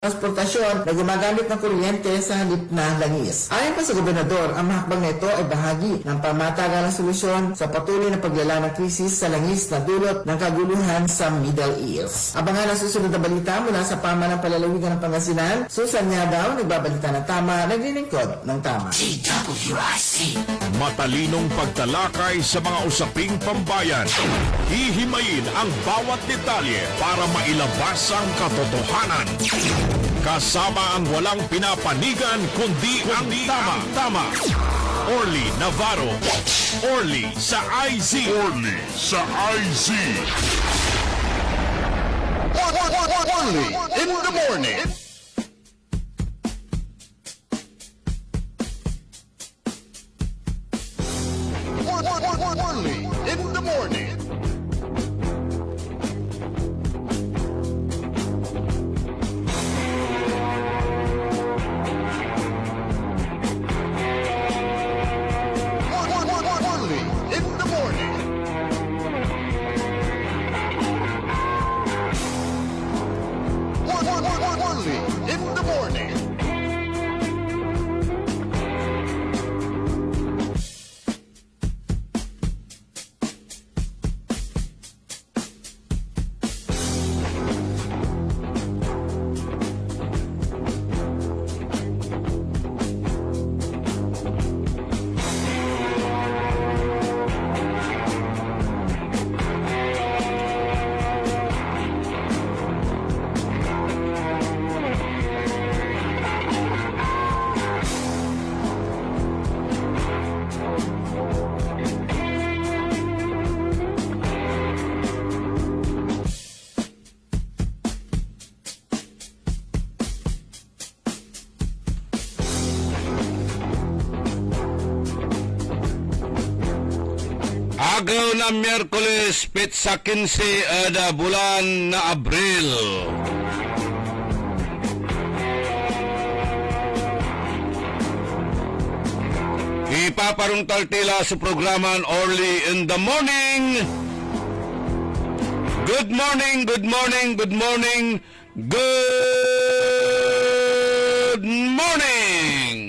transportasyon na gumagamit ng kuryente sa halip na langis. Ayon pa sa gobernador, ang mahakbang na ito ay bahagi ng pamatagalang solusyon sa patuloy na paglala ng krisis sa langis na dulot ng kaguluhan sa Middle East. Abangan ang susunod na balita mula sa pamahalang palalawigan ng Pangasinan. Susan niya daw, nagbabalita ng tama, naglilingkod ng tama. DWIC. Matalinong pagtalakay sa mga usaping pambayan. Hihimayin ang bawat detalye para mailabas ang katotohanan. Kasama ang walang pinapanigan kundi ang tama. Orly Navarro. Orly sa IZ. Orly sa IZ. Orly in the morning. Orly in the morning. Orly in the morning. Orly in the morning. Agaw na Miyerkules, pitsa 15 ada bulan na Abril. Ipaparong taltila sa programan Orly in the Morning. Good morning, good morning, good morning, good morning.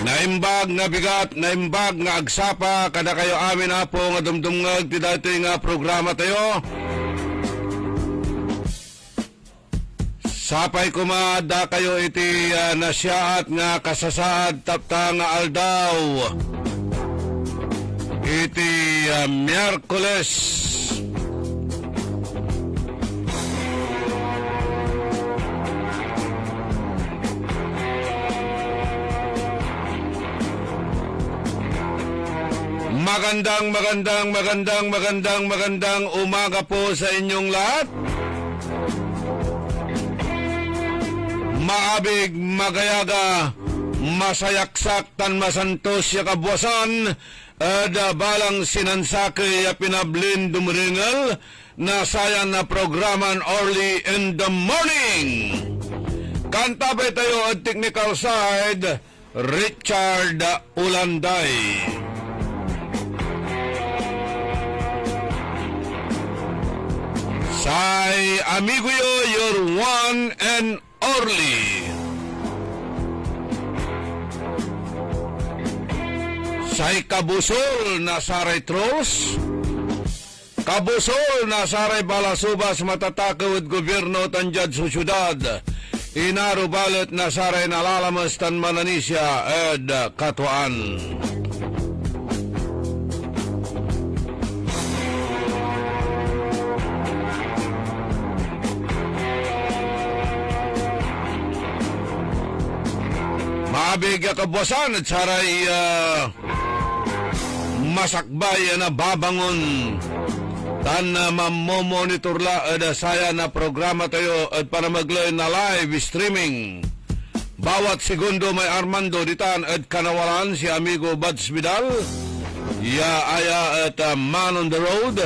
Naimbag nga bigat, naimbag nga agsapa, kada kayo amin na po nga dumdumngag, ti dati nga programa tayo. Sapay kumada kayo iti nasyaat nga kasasaad tapta nga aldaw. Iti Miyerkules. Magandang umaga po sa inyong lahat. Maabig, magayaga, masayaksak tan masantos ya kabwasan, balang sinansake ya pinablin dumringal na sayan na programan Orly in the Morning. Kantabay tayo at technical side, Richard Ulanday. Say, amigo yo, your one and Orly. Say, kabusol na saray trolls. Kabusol na saray balasubas matatakawid gobyerno tanjad sa syudad. Inarubalit na saray nalalamas tan Mananisya ed Katuan. Maabig kabwasan at saray masakbay na babangon tan mamomonitor la ada saya na programa tayo at para magloy na live streaming Bawat segundo may Armando ditan at kanawalan si amigo Buds Vidal. Ya aya at man on the road.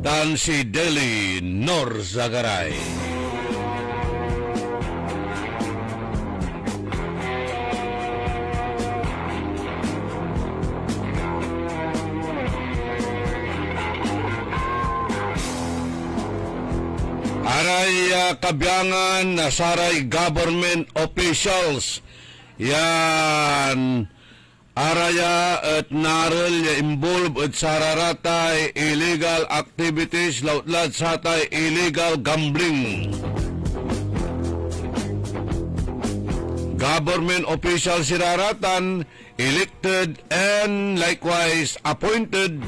Tan si Deli Nor Zagaray. Aray kabyangan na saray government officials. Yan araya at naril ya involved at sararatay illegal activities lautlad satay illegal gambling. Government officials siraratan elected and likewise appointed.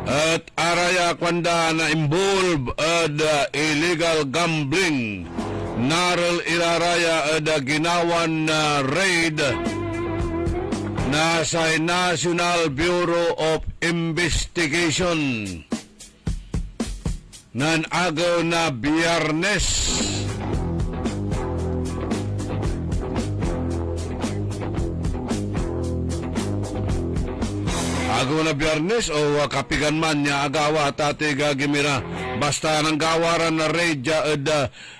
At araya kwanda na involved at illegal gambling. Naral iraraya at ginawan na raid na sa National Bureau of Investigation. Nan agaw na Biyernes. Agaw na Biyernes o kapigan man niya agawa tate gagimira. Basta nang gawaran na raid at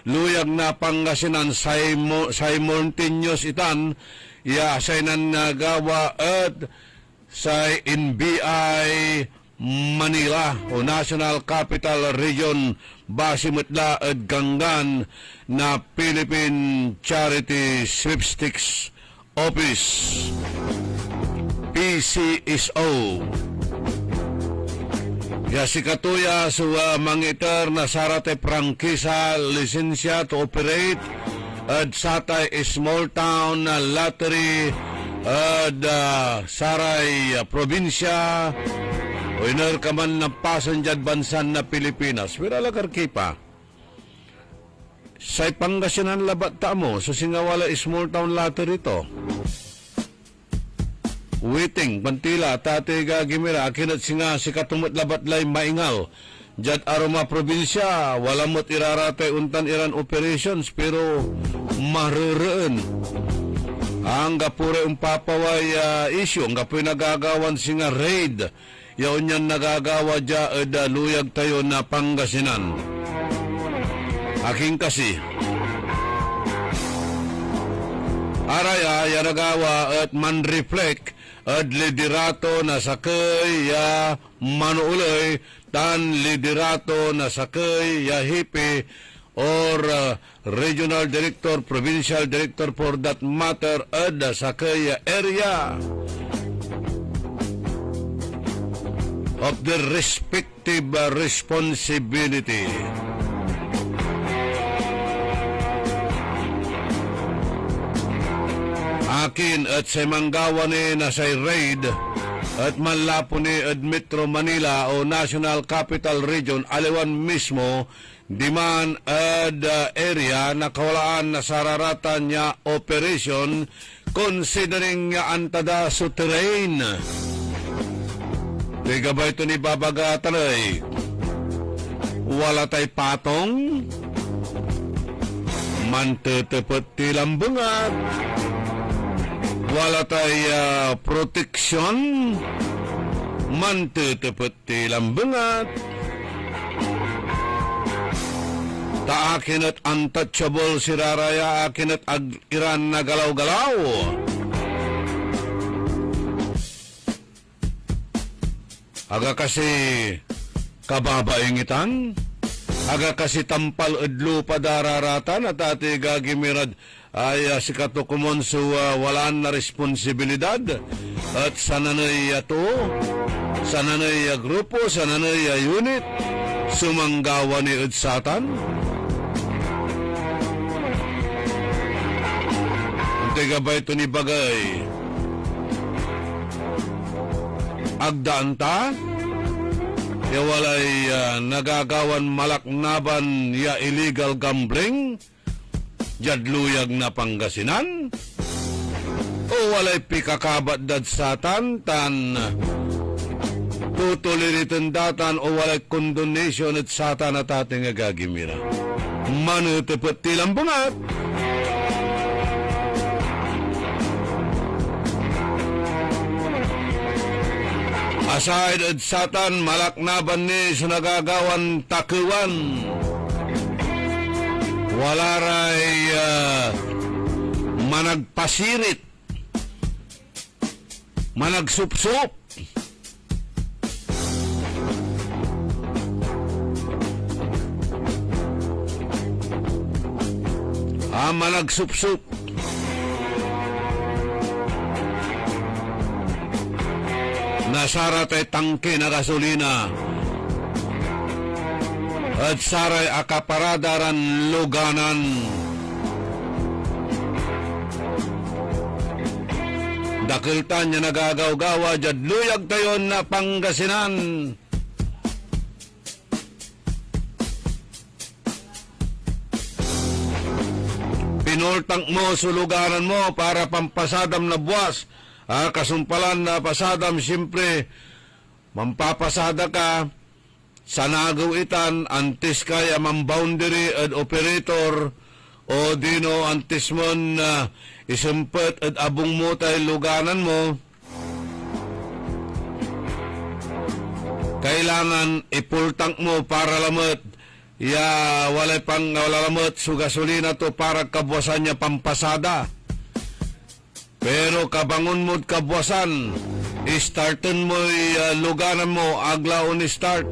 luyag na Pangasinan simultaneous itan ya say nan nagawa at sa NBI Manila o National Capital Region Basimatla at Gangan na Philippine Charity Sweepstakes Office PCSO. Ya si katuya sa mangitar na sarate prangkisa lisensya to operate at satay small town na lottery at saray probinsya o inar ka man na pasanjad bansan na Pilipinas. Pero alagar kipa sa Pangasinan labat ta mo so singawala small town lottery to. Waiting, pantila, tate gagimira, akinat singa si katumot labat lay maingal. Jad aroma probinsya, walamot iraratay untan iran operations, pero maruraan. Ang gapure papaway issue, ang gapoy nagagawan singa raid, yaon yan nagagawa dya luyag tayo na Pangasinan. Aking kasi, araya, yanagawa at man-reflect at liderato na sakay ya manuuloy tan liderato na sakay ya hipi or regional director, provincial director for that matter at sakay ya area of the respective responsibility. Akin at sa manggawa ni na sa raid at manlapo ni at Metro Manila o National Capital Region aliwan mismo diman at area na kawalaan na sararatan niya operation considering nga antada sa terrain. Tiga ba ito ni babagatan ay wala tay patong mantetepet tilambungat wala tayo proteksyon, mantetepet tilambangat, taakin at untouchable si Raraya, akin at iran na galaw-galaw. Aga kasi kababaingitan, aga kasi tampal udlo padararatan at ati gagimirad ay si katukumon so walaan na responsibilidad at sananay ato, sananay grupo, sananay unit sumanggawa ni Udsatan. Antay ba ito ni bagay? Agdaan ta? Ya walay nagagawan malaknaban ya illegal gambling? Jadluyag na Pangasinan? O walay pikakabat dadsatan tan tutuliritan datan o walay condonation at sata na tating agagimira. Manutipot tilang bungat. Aside at satan malaknaban ni sa nagagawan takuan. Wala ray managpasirit. Managsupsup. Managsupsup. Nasara tay tangke na gasolina at saray akaparadaran luganan. Dakiltan niya nagagaw-gawa dyan luyag tayo na Pangasinan. Pinultang mo suluganan mo para pampasadam na buwas. Kasumpalan na pasadam, siyempre, mampapasada ka, sa nagawitan, antis kaya boundary at operator, o dino antis mo na isimpet at abong mo tayo luganan mo, kailangan ipultang mo para lamot, wala lamot, so gasolina to para kabwasan niya pampasada. Pero kabangon mo't kabwasan, starten mo luganan mo, aglaon ni start.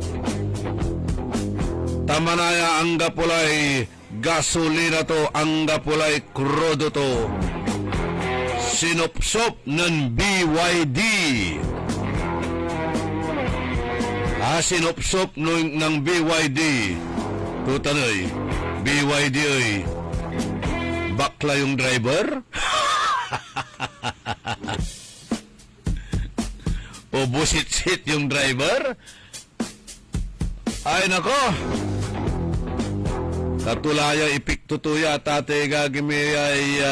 Tamanaya ang gapulay, gasolina to, ang gapulay, krudo to. Sinopsop ng BYD. Sinopsop ng BYD. Tutanay, BYD ay, bakla yung driver? O busit-sit yung driver? Ay nako, katulaya ipiktutuya tate gagimi ay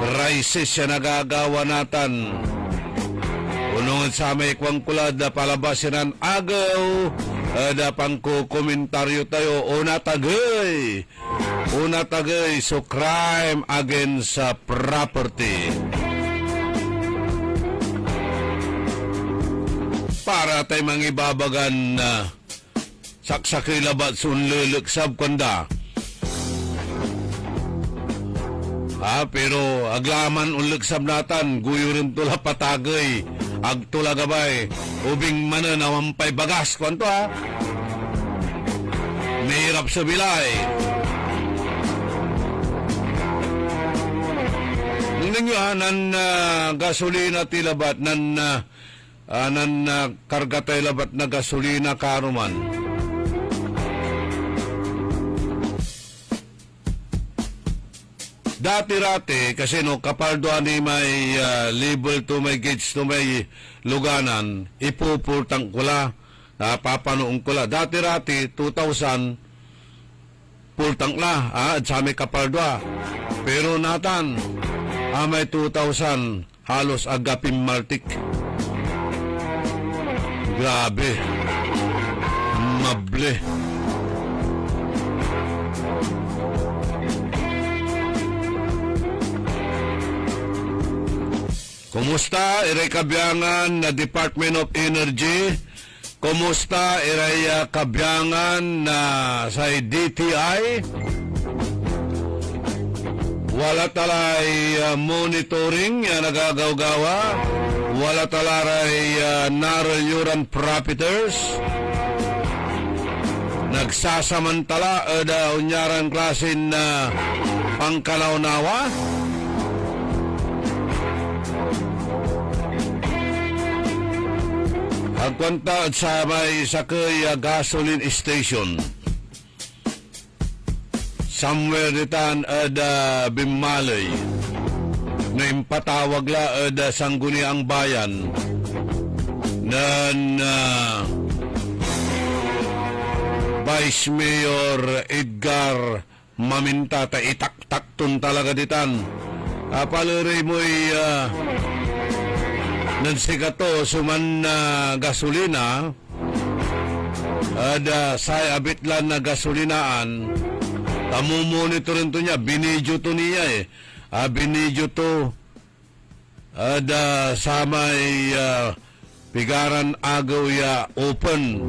crisis siya nagagawa natin. Unungan sa may kwangkulad na palabasinan agaw, da pang komentaryo tayo, una tagay, so crime against property. Para tayo mangibabagan na saksakay labat sunluluksab kanda. Pero aglaman unluksab natan, guyo rin tula patagay, agtula gabay, ubing mana nawampay bagas, kwanto mahirap sa bilay. Nangyahanan gasolina tilabat, nan karga tayo labat na gasolina karuman. Dati-rati, kasi kapaldo ni may label to may gauge to may luganan, ipupultang kula, napapanoong kula. Dati-rati, 2,000, pultang la, at sa may kapaldo. Pero natan, may 2,000, halos agapim maltik. Grabe. Mable. Kumusta iray kabyangan na Department of Energy? Kumusta iray kabyangan na sa DTI? Wala talay monitoring nagagaw-gawa. Wala talaray narayuran profiters. Nagsasamantala unyaran klasin na pangkalaunawa. Agkwanta sa may sakay gasoline station. Somewhere ditan Bimalay. Na impatawag la sangguni ang bayan nan Vice Mayor Edgar Maminta ta itak-taktun talaga ditan. Paluri mo'y Nansikato suman na gasolina ada say abitlan na gasolinaan tamumonitorin to niya binidyo to niya binidyo to ada samay pigaran agaw ya open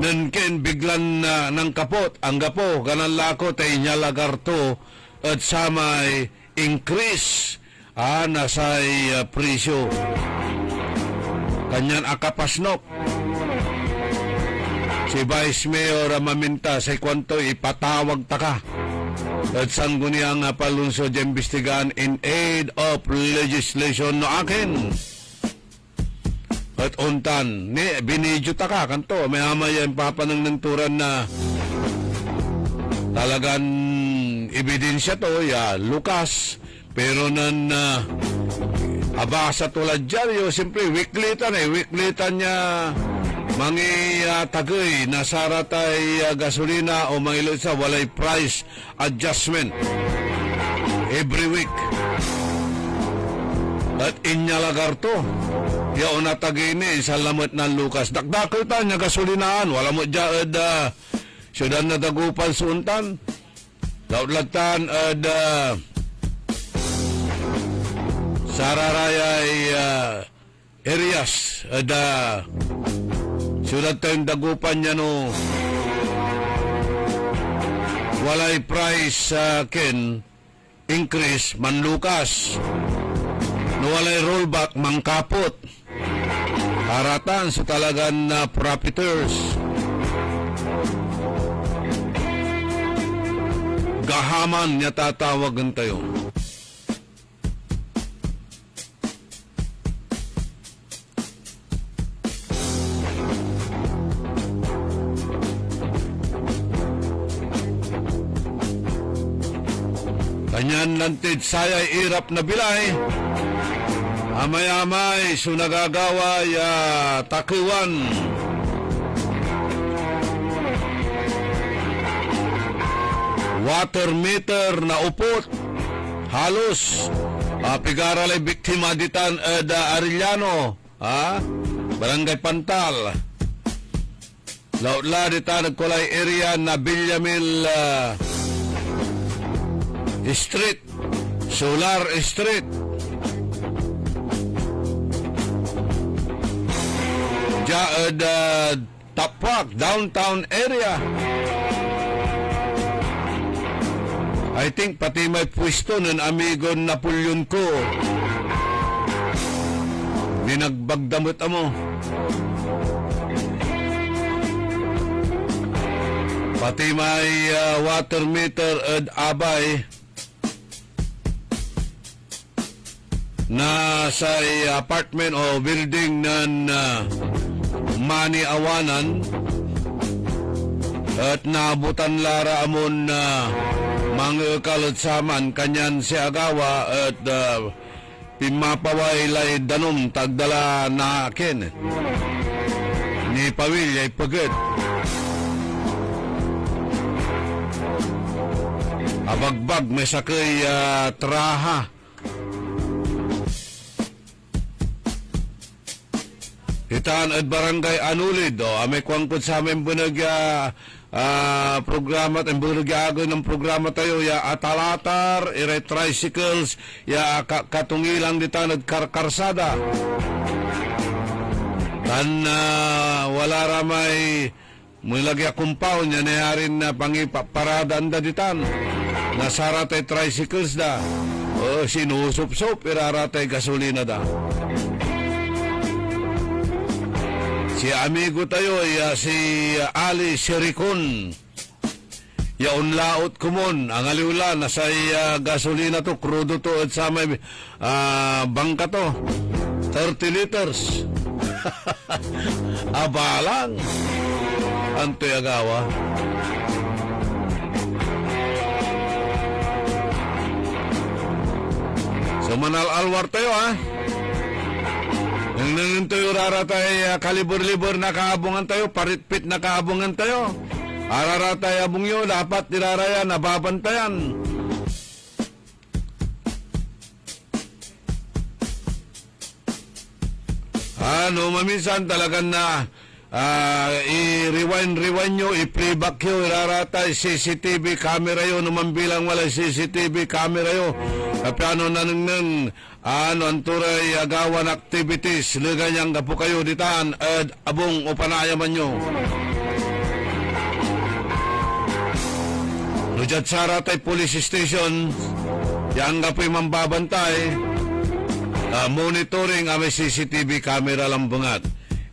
nanken biglan na ng kapot ang gapo ganan lako tay nyalagar to at samay increase nasay presyo kanyan akapasnok si Vice Mayor Maminta sa kwanto ipatawag taka at sangguni ang palunsod imbestigahan in aid of legislation no akin at untan ni binidyo taka kanto may amaya yung papanang nanturan na talagang ebidensya to lukas pero nan abasa tulad dyan yung simple weekly tan niya mangi tagoy nasaratay gasolina o mangilo sa walay price adjustment every week at inyalagar to yaon na tagay ni sa lamot ng Lucas dakdakil ta niya gasolinaan wala mo dyan syudan na dagupan suntan lautlagtan sararayay areas syudad tayong dagupan niya no walay price ken increase manlukas no walay rollback mangkapot haratan sa talagan na profiteers gahaman niya tatawagan tayo kanyan lantid sayay irap na bilay amay-amay sunagagawa takiwan water meter na upot halos pigaralay biktima ditan Arellano Barangay Pantal lautla ditan nagkulay area na Villamil Street, Solar Street. Tapak, downtown area. I think pati may pwesto ng amigo Napoleon ko. Dinagbagdamot mo. Pati may water meter at abay. Na sa apartment o building ng Mani Awanan at naabutan lara amon na mga kalutsaman kanyan si agawa at pimapaway lay danom tagdala na akin ni pawil ay pagod abagbag may sakay traha Itaan at barangay Anulid, may kwangkod sa aming bunagya programa, at bunagya agoy ng programa tayo, atalatar, tricycles, katungilang ditan at karsada. Tan wala ramay mulagya compound, yan ayarin na pangiparada anda ditan. Nasaratay tricycles da, sinusup-sup, iraratay gasolina da. Si amigo tayo si Ali Shericon. Yaon laot kumon ang aliwla nasa gasolina to, crudo to at sa may bangka to. 30 liters. Abalang. Antoy agawa. So manal-alwar tayo Nang tayo raratay kalibur-libur na kaabungan tayo, paritpit na kaabungan tayo. Araratay abong yun, dapat niraraya, nababantayan. Maminsan talagang na i-rewind nyo, i-playback nyo, iraratay CCTV camera yun, numambilang wala CCTV camera yun. Kapano nanang anturay agawan activities, liganyang gapo kayo ditaan, abong upanayaman nyo. Rujat Saratay Police Station, yang gapo'y mambabantay, monitoring may CCTV camera lang bungat.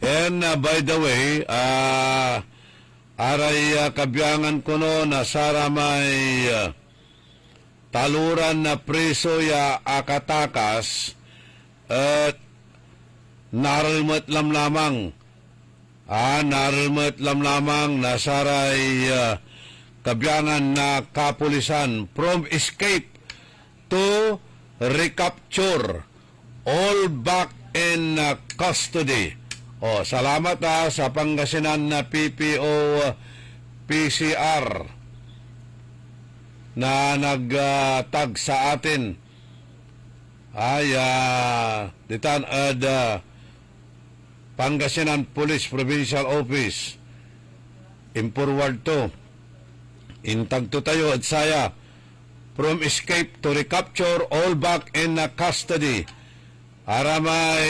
And by the way, aray kabyangan ko no na sara may taluran na preso ya akatakas at naralmat lamang na saray kabyangan na kapulisan from escape to recapture, all back in custody. Salamat sa Pangasinan na PPO PCR na nagtag sa atin. Ditan Pangasinan Police Provincial Office. Forward to. Intag to tayo at saya. From escape to recapture, all back in custody. Aramay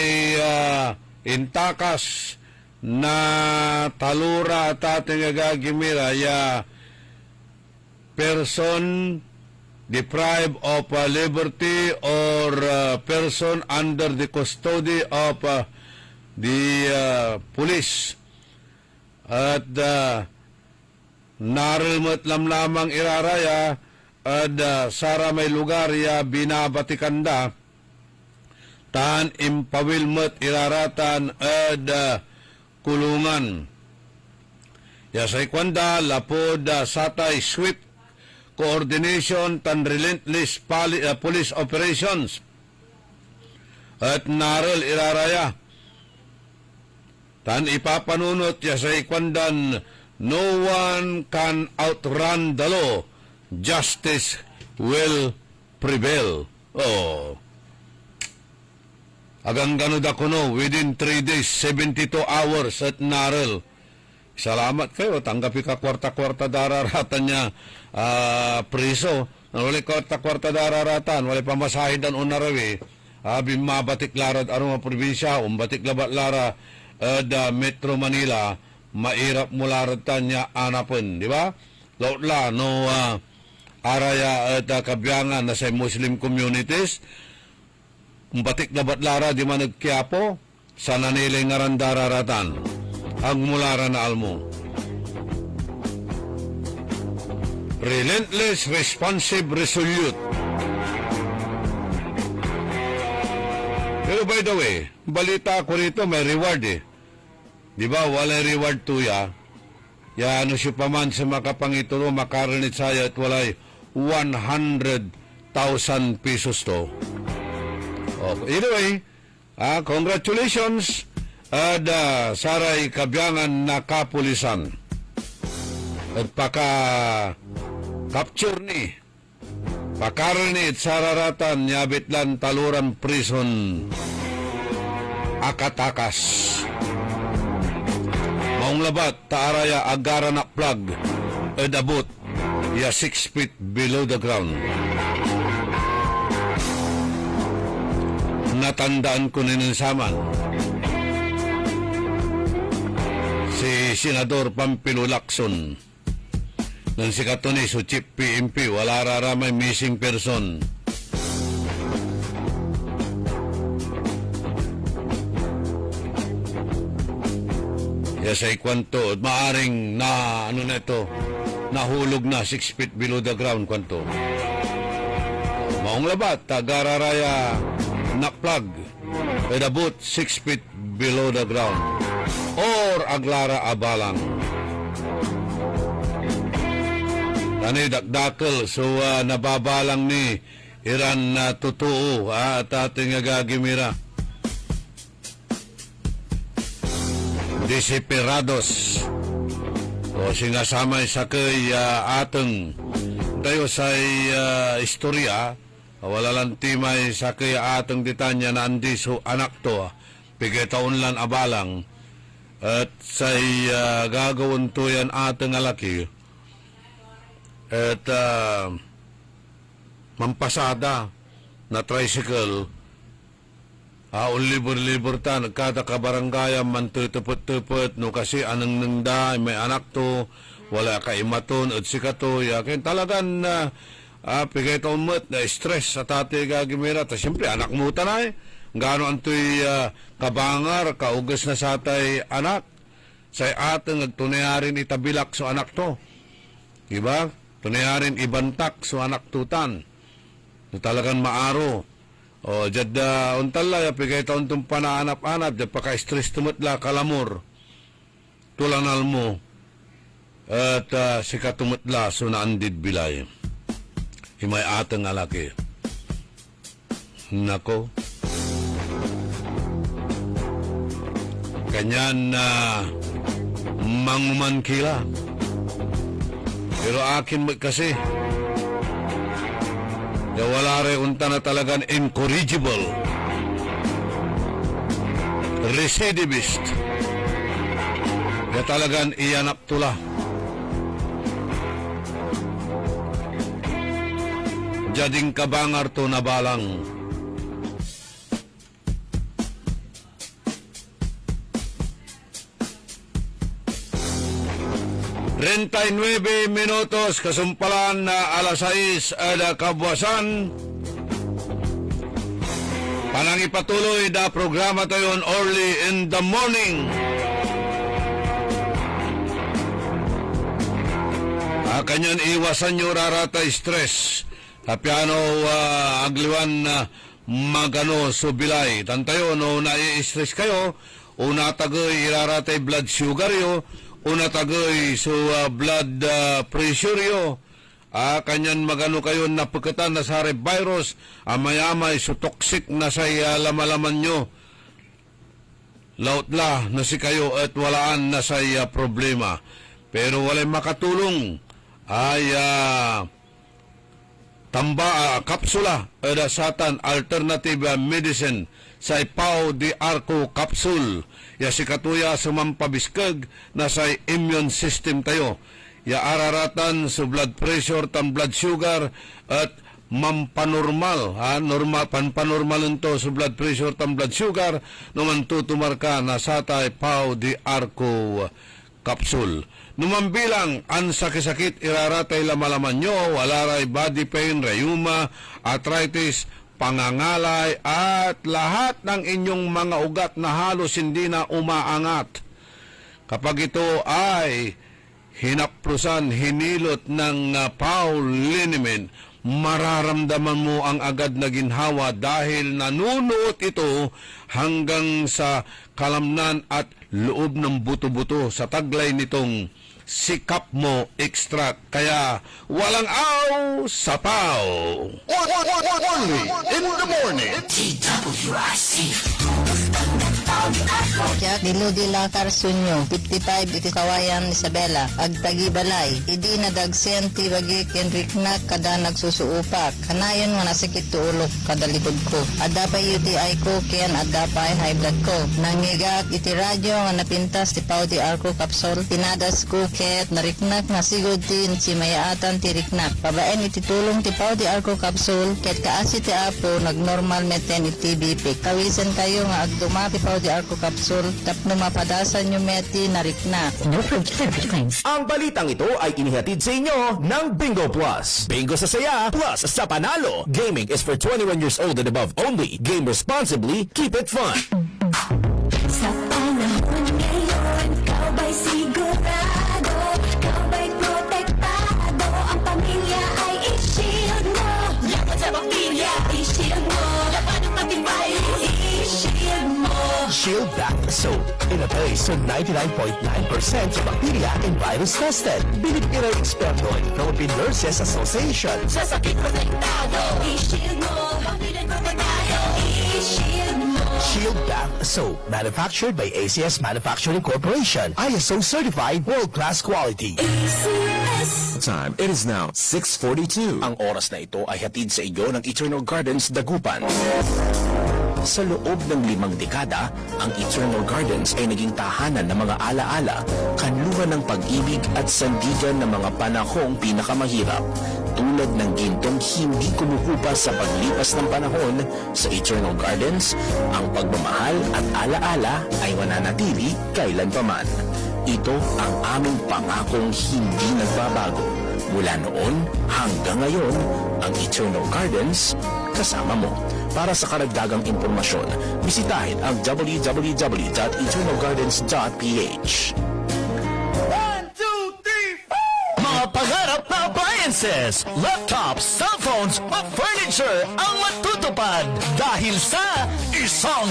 intakas na talura at ating agagimira ya person deprived of liberty or person under the custody of the police. At narilmat lamang iraraya at sara may lugar ya binabatikanda tan impawilmat iraratan at kulungan. Ya sa ikwanda lapod satay swift coordination tan relentless police operations at naril iraraya tan ipapanunot ya sa ikwandan no one can outrun the law, justice will prevail. Agang ganod ako no, within 3 days, 72 hours at naril. Salamat kayo, tanggapi ka kwarta-kwarta dararatan niya priso. Wala kwarta-kwarta dararatan, wala pamasahidan o narawi. Bimabatik larad arong probinsya, batik labat lara Metro Manila, mairap mula ratan niya anapin, di ba? Lautla, no, araya at kabyangan na sa Muslim communities, batik labat lara di man nagkiapo, sa naniling ngarandararatan, ang mulara na almo. Relentless, responsive, resolute. Pero by the way, balita ko rito, may reward Di ba, wala reward to ya. Ya, ano siya pa man sa makapangituro, makarinit saya at walay 100,000 pesos to. Okay. Anyway, congratulations at saray kabyangan na kapulisan. At capture ni pakarinit sararatan nyabitlan taluran prison akatakas. Maong labat, taaraya agara na plug, edabot, ya 6 feet below the ground. Natandaan ko ninansaman. Si Senador Pampilo Lacson, nang si Katunis o Chief PMP, wala raramay missing person. Sa ikwanto, maaring na, nahulog na 6 feet below the ground, kwanto. Maong labat, tagararaya na plug, edabot 6 feet below the ground, or aglara abalang. Tani dakdakal, so nababalang ni Iran na totoo, at ating agagimira. Desesperados o sinasamay sa kay ateng tayo sa istorya wala lang timay sa kay ateng ditanya na andiso anak to pigetaon lan abalang, at say gagawin to yan ating alaki, at mampasada na tricycle, libur-libur ta, nagkada kabaranggayan, man tutupot-tupot, no kasi anang nangda, may anak to, wala ka imaton, at sika to, yakin talagang pigetaon mo't na stress sa tate gagimira, ta siyempre anak mo tanay, gano antoy kabangar, kaugas na sa tay anak, say ateng nagtunayarin itabilak so anak to, diba? Tunayarin ibantak so anak tutan, no talagang maaro. O, jad untala, pigay taon itong panaanap-anap, jad paka-stress tumutla, kalamor, tulanal mo, at sika tumutla, so naandid bilay. Himay atang alaki. Nako. Kanyan na manguman kila. Pero akin kasi, wala rin unta na talagang incorrigible, recidivist, na talagang iyanap tula. Jading kabangar to na balang. Nueve minutos, kasumpalan na alas 6 ada kabuasan. Panang ipatuloy na programa tayo early in the morning. Kanyan iwasan nyo rarata stress. Kapiano agliwan magano subilay. Tantayo no nai-stress kayo, una tagoy iraratay blood sugar yo, una tagoy so blood pressure yo. Kanyan magano kayo napagkatan na sa virus, amayamay so toxic na sa lamalaman nyo. Lautla na si kayo at walaan na sa problema. Pero walay makatulong ay kapsula ada satan alternative medicine sa Pau de Arco capsule. Ya si katuya sumampabiskag na sa immune system tayo. Ya araratan sa blood pressure, tam blood sugar at mampanormal, normal panormal nito sa blood pressure, tam blood sugar naman tutumar ka na sa tay Pau de Arco capsule. Numambilang ang sakit-sakit iraratay lamalaman nyo, walaray body pain, rheuma, arthritis, pangangalay, at lahat ng inyong mga ugat na halos hindi na umaangat. Kapag ito ay hinaprusan, hinilot ng Pau liniment, mararamdaman mo ang agad na ginhawa dahil nanunuot ito hanggang sa kalamnan at loob ng buto-buto sa taglay nitong Sikap Mo Extract. Kaya walang aw sa Pau. Only in the morning. Jack Diludila Carsunyo, 55 iti Kawayan Isabela, Agtagi Balay, idi na dagsen ti bagi kenriknak kada nagsusuupak, kanayon nga nasikit tuulok kada likod ko, adapay UTI ko ken adapay high blood ko, nangigak iti radyo nga napintas ti Pau di Arco capsule, tinadas ko ket nariknak nasigod tin si mayaatan ti riknak, babaen iti tulong ti Pau di Arco capsule, ket kaasi ti apo nagnormal meten iti BP, kawisan kayo nga agduma ti Pau di Arco capsule, tapno mapadasan nyo meti nariknak. Ang balitang ito ay inihatid sa inyo ng Bingo Plus. Bingo sa saya, plus sa panalo. Gaming is for 21 years old and above only. Game responsibly, keep it fun. Sa panahon ngayon, ikaw ba'y sigurado? Ikaw ba'y protektado? Ang pamilya ay i-shield mo. Laban sa bakterya, i-shield mo. Laban ng matibay, i-shield mo. Shield Back Soap. Inatay sa 99.9% sa bacteria and virus tested. Binibigyan ng eksperto ng Philippine Nurses Association. Sa sakit protektado, i-shield mo. Pamilya protektado, i-shield mo. Shield Back Soap. Manufactured by ACS Manufacturing Corporation. ISO certified world-class quality. ACS. Time. It is now 6:42. Ang oras na ito ay hatid sa inyo ng Eternal Gardens Dagupan. Sa loob ng 5 dekada, ang Eternal Gardens ay naging tahanan ng mga alaala, kanlungan ng pag-ibig at sandigan ng mga panahong pinakamahirap. Tulad ng gintong hindi kumukupas sa paglipas ng panahon, sa Eternal Gardens, ang pagmamahal at alaala ay mananatili kailanpaman. Ito ang aming pangakong hindi nagbabago. Mula noon hanggang ngayon, ang Eternal Gardens kasama mo. Para sa karagdagang impormasyon, bisitahin ang www.eternalgardens.ph. Mga pangarap na appliances, laptops, cellphones o furniture ang matutupad dahil sa ₱1.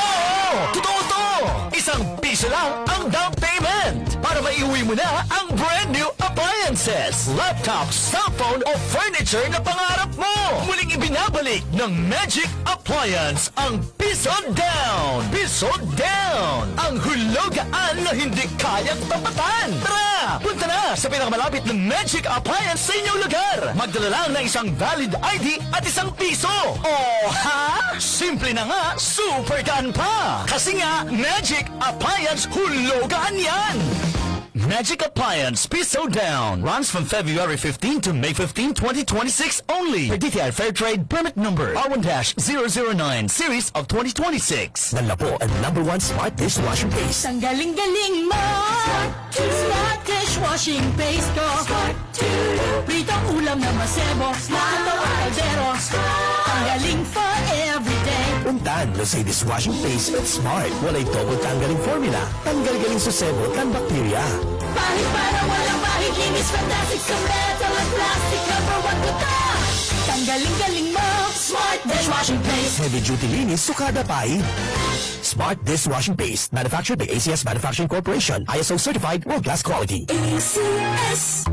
Oo! Totoo to! ₱1 lang ang down payment para maiuwi mo na ang brand new appliances, laptops, cellphone o furniture na pangarap mo. Muling ibinabalik ng Magic Appliance ang piso down. Piso down! Ang hulugaan na hindi kayang tapatan. Tara! Punta na sa pinakamalapit ng Magic Appliance sa inyong lugar. Magdala lang ng isang valid ID at ₱1. Oh, ha? Simple na nga, super gaan pa. Kasi nga, Magic Appliance hulugan yan. Magic Appliance Piso Down runs from February 15 to May 15, 2026 only. Per DTI Fair Trade Permit Number R1-009 Series of 2026. Dala po ang #1 Smart Dishwashing Paste. Ang galing-galing mo. Smart dishwashing paste ko. Pritong ulam na masebo. Smart o kaldero. Ang galing for everyday. Untan, Lucay Dishwashing Paste at Smart. Walay double tanggaling formula. Tanggal-galing sa sebo at bakterya. Bahid para walang bahid. Linis fantastic sa metal at plastic. #1 ko to. Ang galing-galing mo. Smart dishwashing paste. Heavy duty linis, sukada pahid. Smart Dishwashing Paste. Manufactured by ACS Manufacturing Corporation. ISO certified world-class quality. ACS.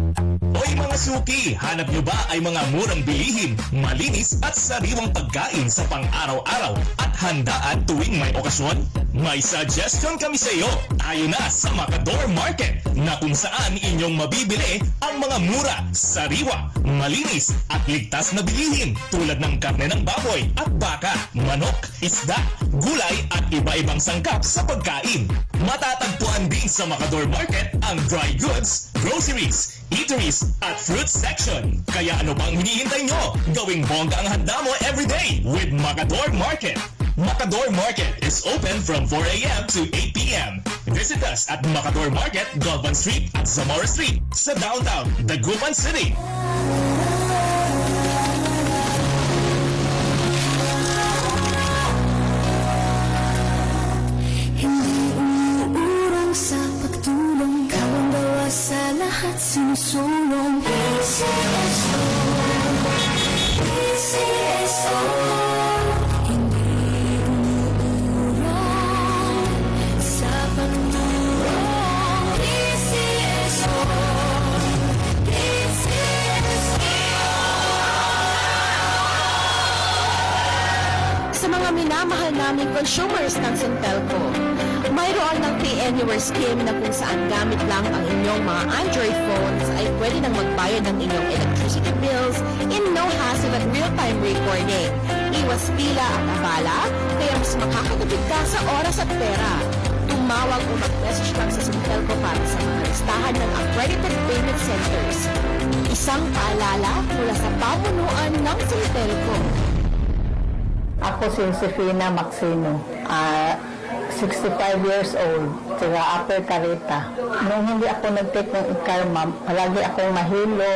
Hoy mga suki, hanap nyo ba ay mga murang bilihin, malinis at sariwang pagkain sa pang-araw-araw at handaan tuwing may okasyon? May suggestion kami sa iyo. Tayo na sa Macador Market na kung saan inyong mabibili ang mga mura, sariwa, malinis at ligtas na bilihin tulad ng karne ng baboy at baka, manok, isda, gulay at iba-ibang sangkap sa pagkain. Matatagpuan din sa Macador Market ang dry goods, groceries, eateries at fruit section. Kaya ano bang hinihintay nyo? Gawing bongga ang handa mo everyday with Macador Market. Macador Market is open from 4 a.m. to 8 p.m. Visit us at Macador Market, Galvan Street at Zamora Street sa downtown, Dagupan City. Hindi umuurong sa pagtulong. Ikaw ang gawa sa lahat sinusulong. PCSO, PCSO. Hindi umuurong sa pagtulong. PCSO, PCSO. Sa mga minamahal naming consumers ng Sintelco, mayroon ng Pay Anywhere scheme na kung saan gamit lang ang inyong mga Android phones ay pwede nang magbayad ng inyong electricity bills in no hassle at real-time recording. Iwas pila at abala, kaya mas makakatipid ka sa oras at pera. Tumawag o mag-message lang sa Sintelco para sa mga listahan ng accredited payment centers. Isang paalala mula sa pamunuan ng Sintelco. Ako si Josefina Maxino, 65 years old, taga Upper Carita. Nung hindi ako nag-take ng ikarma, palagi akong mahilo.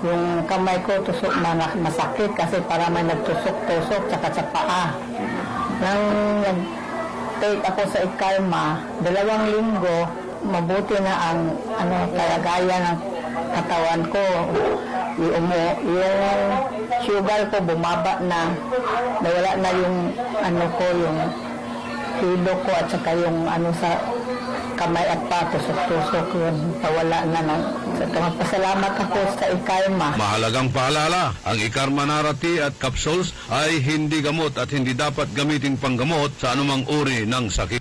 Yung kamay ko tusok masakit kasi para may nagtusok-tusok tsaka sa paa. Nang nag-take ako sa ikarma, 2 linggo, mabuti na ang kalagayan ng katawan ko. Yung sugar ko bumaba na, nawala na yung yung kilo ko at saka yung sa kamay at pa, tusok-tusok yun, nawala na. Pasalamat ako sa ikarma. Mahalagang paalala, ang Ikarma Narati at capsules ay hindi gamot at hindi dapat gamitin panggamot sa anumang uri ng sakit.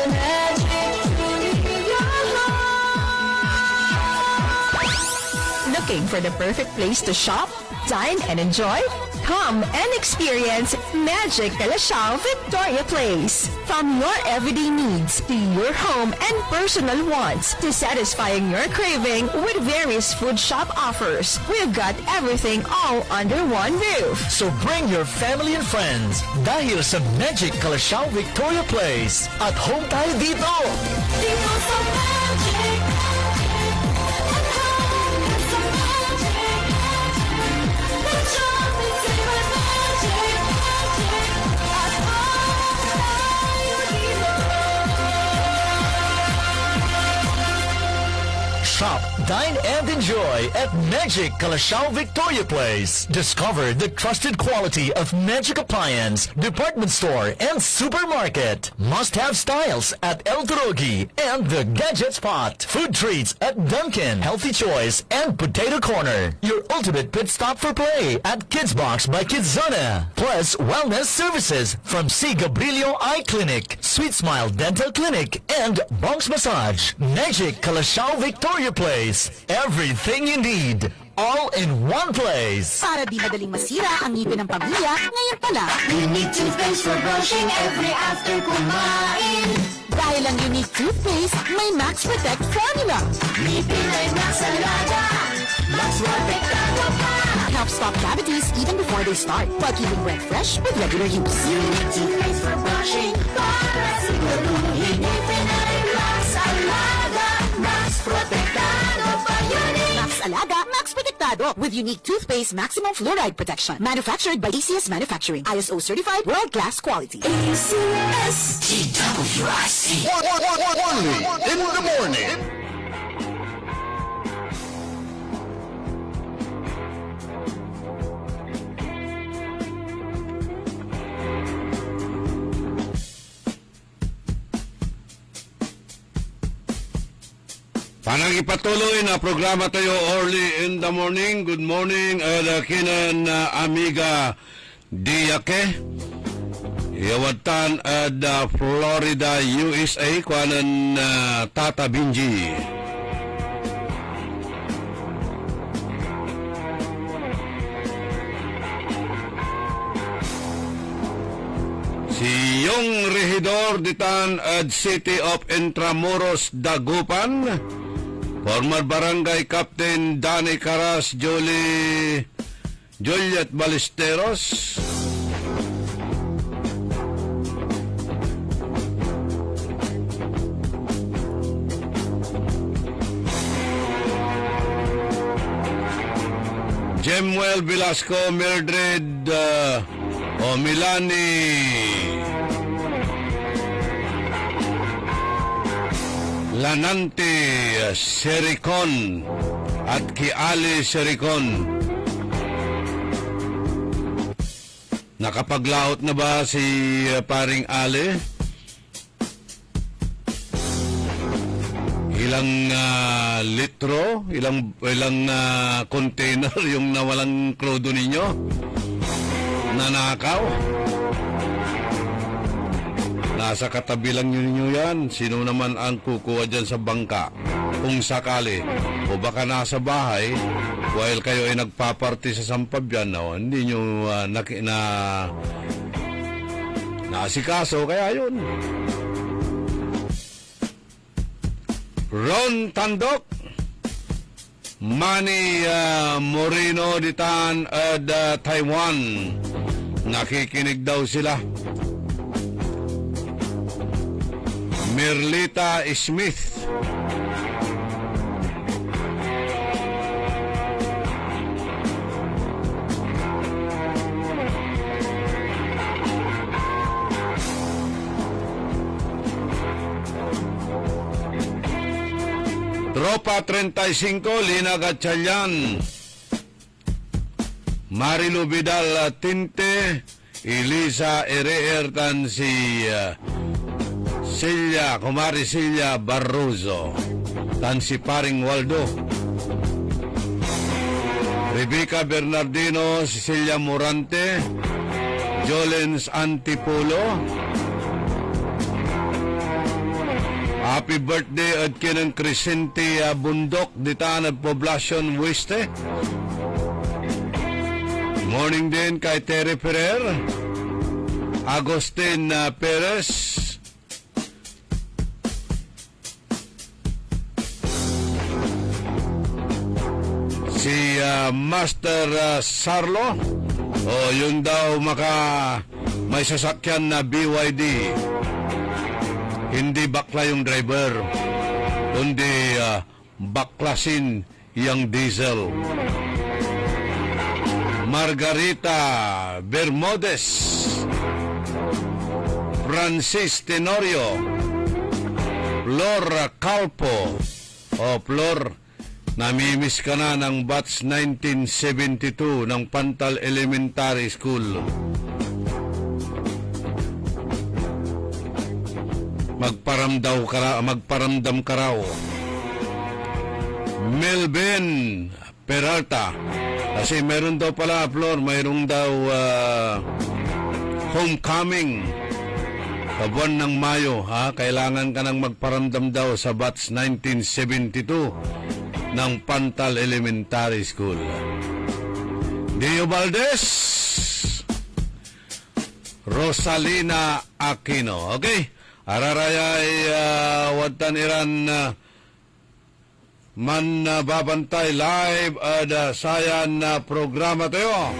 Magic Looking for the perfect place to shop, dine, and enjoy? Come and experience Magic Calasiao Victoria Place. From your everyday needs to your home and personal wants to satisfying your craving with various food shop offers, we've got everything all under one roof. So bring your family and friends dahil sa Magic Calasiao Victoria Place. At home tayo dito! Dito sa Magic, at home sa Magic. Let's shop and save at Magic, at home tayo dito. Shop, dine, and enjoy at Magic Calasiao Victoria Place. Discover the trusted quality of Magic Appliance, Department Store, and Supermarket. Must-have styles at El Drogi and the Gadget Spot. Food treats at Dunkin', Healthy Choice, and Potato Corner. Your ultimate pit stop for play at Kids Box by Kidzona. Plus, wellness services from C. Gabrilio Eye Clinic, Sweet Smile Dental Clinic, and Bonks Massage. Magic Calasiao Victoria Place. Everything you need, all in one place. Para di madaling masira ang ngipin ng pamilya, ngayon pala, Unique toothpaste for brushing every after kumain. dahil ang unique toothpaste, may Max Protect formula. Ngipin ay Max Alaga, Max Protektado pa. Helps stop cavities even before they start, while keeping breath fresh with regular use. Unique toothpaste for brushing, para siguruhin ngipin ay Max Alaga, Max Protektado pa. Unique. Max Alaga, Max Protectado with unique toothpaste maximum fluoride protection. Manufactured by ACS Manufacturing. ISO certified world-class quality. ACS TWIC. Only in the morning. Panagipatuloy na programa tayo early in the morning. Good morning, kinan amiga Diake. Iawatan at Florida, USA, kuanan Tata Binji. Si Yung Regidor ditan at City of Intramuros, Dagupan. Former Barangay Captain Danny Caras, Juliet Ballesteros. Jemuel Velasco, Mildred Milani Lanante Sericon at Kiali Sericon. Nakapaglaot na ba si paring Ale? Ilang litro, ilang container yung nawalang krudo ninyo? Nanakaw? Nasa katabi lang ninyo yan. Sino naman ang kukuha dyan sa bangka? Kung sakali. O baka nasa bahay, while kayo ay nagpaparty sa Sampabian, hindi nyo naasikaso, kaya yun. Ron Tandok, Manny Moreno ditan at Taiwan. Nakikinig daw sila. Merlita Smith. Tropa 35, Lina Gatchalian. Marilu Vidal Tinte, Elisa Ereertan si Kumari Silya Barroso, tan si Paring Waldo. Rebecca Bernardino, Cecilia Morante, Jolens Antipolo, Happy birthday at kinang Crescente Bundok ditaan at Poblacion Weste. Morning din kay Terry Ferrer, Agustin Perez, si Master Sarlo. Yun daw may sasakyan na BYD. Hindi bakla yung driver, kundi baklasin yung diesel. Margarita Bermudez, Francis Tenorio, Flor Calpo. Flor, namimiss ka na ng batch 1972 ng Pantal Elementary School. Magparamdam ka raw. Melvin Peralta, kasi meron daw pala, Flor, mayroong daw homecoming sa buwan ng Mayo. Kailangan ka nang magparamdam daw sa batch 1972 ng Pantal Elementary School. Dio Valdez, Rosalina Aquino. Okay, ararayay watan iran man babantay live ada sayan na programa tayo.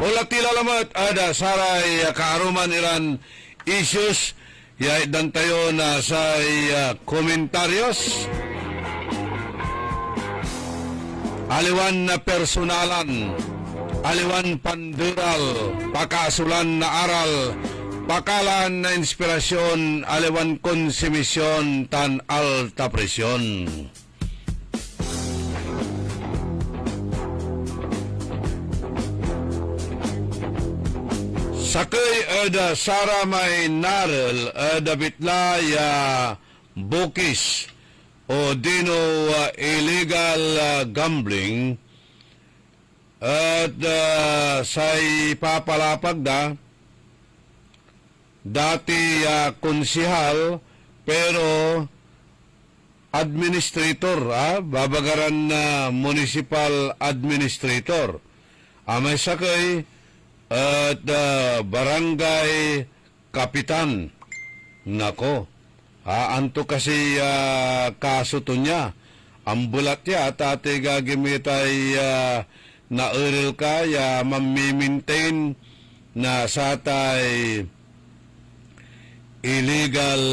Ulat tilalamat ada saray kaaruman iran issues ya dan tayo na say komentaryos. Aliwan na personalan, aliwan pandural, pakasulan na aral, pakalan na inspirasyon, aliwan konsumisyon, tan alta presyon. Sakay ada Sara may narel ada bitlaya bukis o dino illegal gambling at say papalapag da dati konsihal pero administrator, babagaran na municipal administrator. May sakay at barangay kapitan. Nako, anto kasi kaso to niya. Ang bulat niya, tate gagimitay na uril ka, mamimintain na satay illegal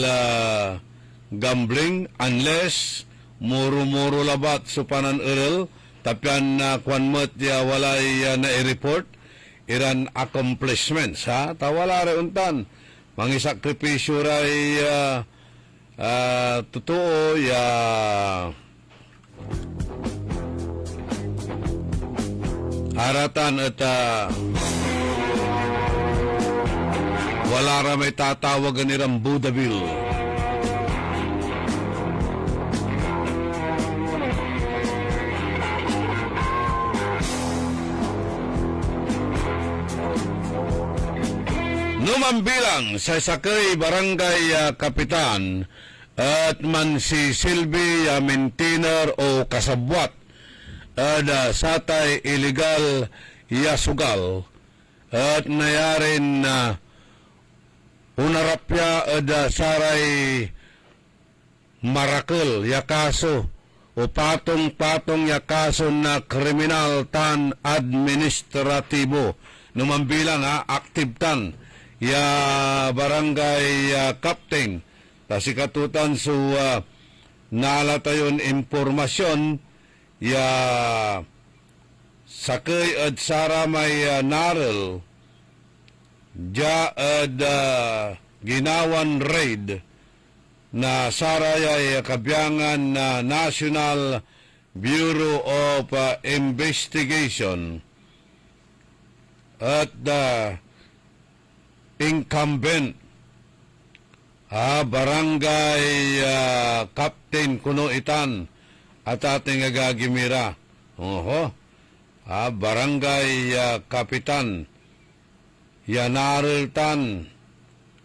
gambling unless muro-muro labat supanan uril, tapyan na kwanmot ya walay na-report iran accomplishments, tawala rin untan. Mangisakripisyo ray totoo ya haratan at wala ra may tatawagan nilang Buddha Bill. Numambilang sa sakay barangay kapitan at man si Silvi Mentiner o kasabwat satay illegal yasugal at nayarin na unarapya saray marakel ya kaso o patong-patong ya kaso na kriminal tan administratibo. Numambilang active tan ya barangay captain tasikatutan so nalatayon impormasyon ya sakay at sara may narel ja at ginawan raid na saraya kabyangan na National Bureau of Investigation at incumbent barangay captain kuno itan at ating agagimira. Barangay kapitan yanaril tan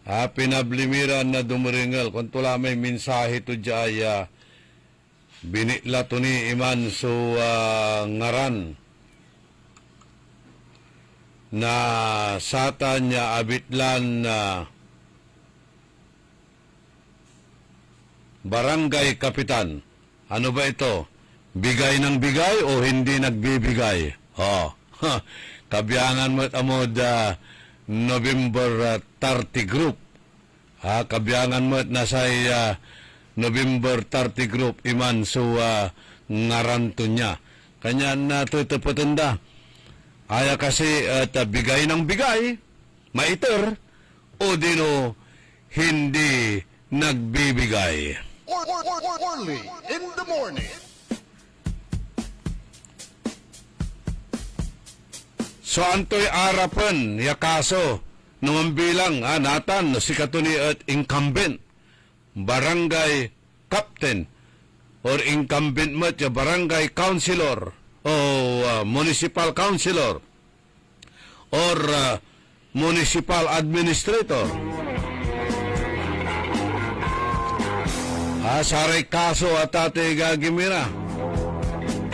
Pinablimiran na dumuringal. Kung tula may mensahe to dya, binitla to ni Iman so ngaran na sata niya abitlan na barangay kapitan. Ano ba ito? Bigay ng bigay o hindi nagbibigay? Kabyangan mo amod November 30 group. Kabyangan mo nasa November 30 group iman so ngaranto niya. Kanya na tutupatanda. Aya kasi bigay ng bigay, maiter, o dino hindi nagbibigay. Only in the morning. So antoy arapan ya kaso naman bilang natan si katuni at incumbent barangay captain or incumbent mat ya barangay councilor o municipal councilor or municipal administrator. Saray kaso at ate gagimira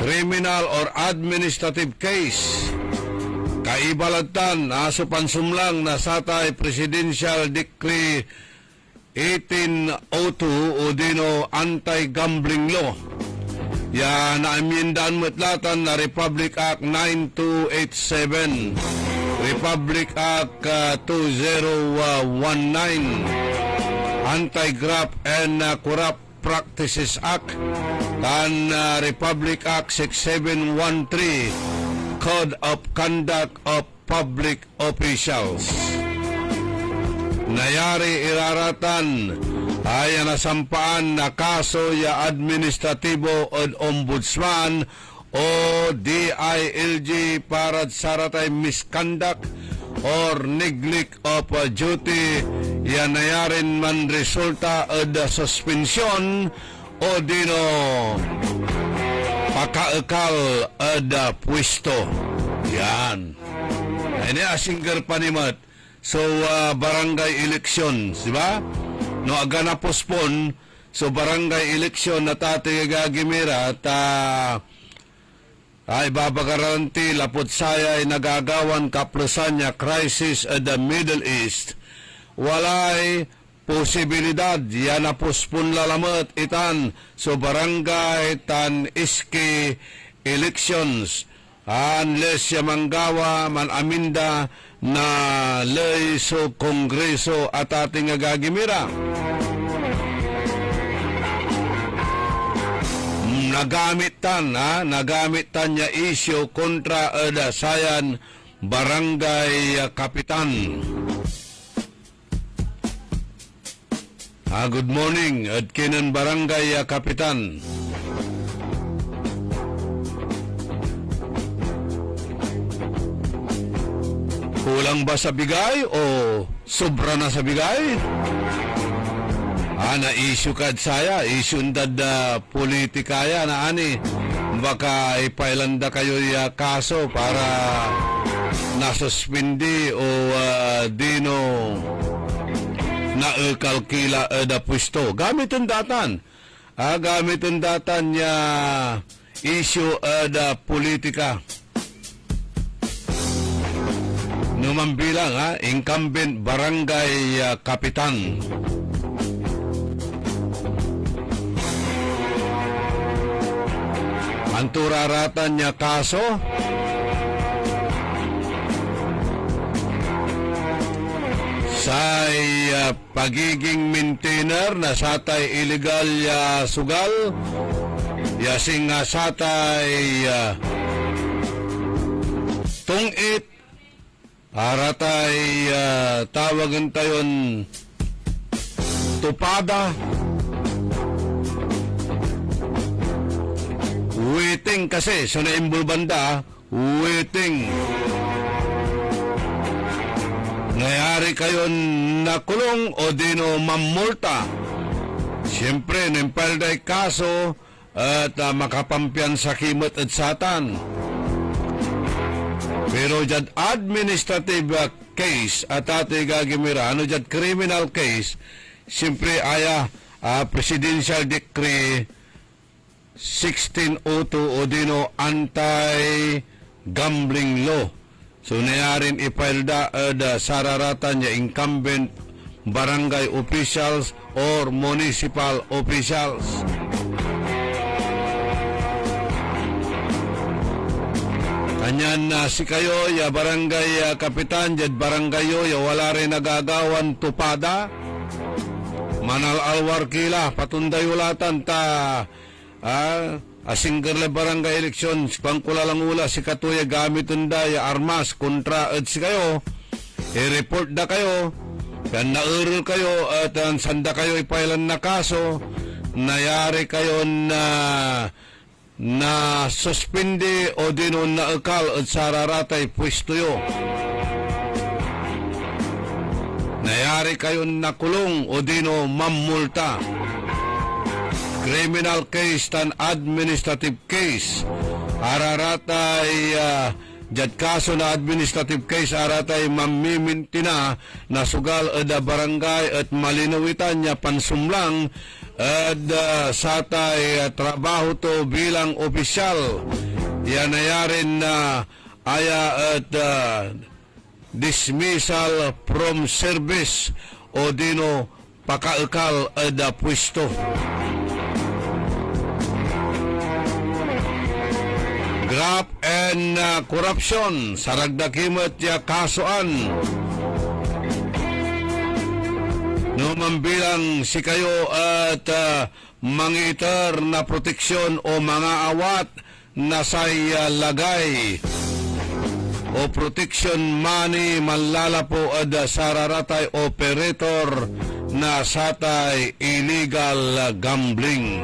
criminal or administrative case kaibalatan aso pansumlang na satay Presidential Decree 1802 o dino anti-gambling law. Ya naamyendaan mutlatan na Republic Act 9287, Republic Act 2019, Anti-Graft and Corrupt Practices Act, dan Republic Act 6713, Code of Conduct of Public Officials. Nayari iraratan ay nasampaan na kaso ya administratibo od ombudsman o DILG para saratay misconduct or neglect of duty ya nayarin man resulta od suspension o dino pakaekal ada pwesto. Yan. Ini asingger panimat. So, barangay elections, di ba? No, aga na postpone. So, barangay election na tate gagimira at ay babagaranti lapot saya ay nagagawan kaplusan niya crisis at the Middle East. Walay posibilidad yan na postpone lalamat itan so barangay tan iski elections unless siya manggawa man aminda na lay so kongreso at ating gagimira. Nagamit tan niya isyo kontra ada sayan barangay kapitan. Good morning, at kinan barangay kapitan. Kulang ba sa bigay o sobra na sa bigay? Na-issue kad saya, issue dad politika ya na ani. Baka ipailanda kayo ya kaso para nasuspindi o dino na kalkila da pwesto. Gamitin datan. Gamitin datan niya issue da politika. Numan bilang incumbent barangay kapitan. Anturaratan niya kaso say pagiging maintainer na satay illegal ya sugal yasing satay tungit aratay tawagan tayon tupada waiting kasi so naimbul banda waiting nayari kayo nakulong o dino mamulta. Siyempre, nempalday kaso at makapampiyan sa kimot at satan. Pero jad administrative case at ate gagimira, ano jad criminal case, siyempre aya Presidential Decree 1602 o dino anti-gambling law. So nayarin ipile sararatan niya incumbent barangay officials or municipal officials. Kanyan si kayo, ya barangay kapitan, jad barangay ya wala rin nagagawan tupada. Manal alwar kila, patunday ulatan ta asinggerle barangay eleksyon, pangkula lang ula si katuya gamit unda ya armas kontra si kayo. I-report da kayo, yan nauril kayo at sanda kayo ipailan na kaso, nayari kayo na suspende o dino na akal at sararatay pwesto yo. Nayari kayo nakulong o dino mamulta. Criminal case tan administrative case. Araratay jad kaso na administrative case aratay mamimintina na sugal da barangay at malinawitan niya pansumlang at satay trabaho to bilang opisyal. Yan nayarin na aya at dismissal from service o dino pakaekal da pwesto. Graft and corruption saragdakimot ya kasuan. No mambilang si kayo at mangitar na proteksyon o mga awat na say lagay o protection money manlalapo at sararatay operator na satay illegal gambling.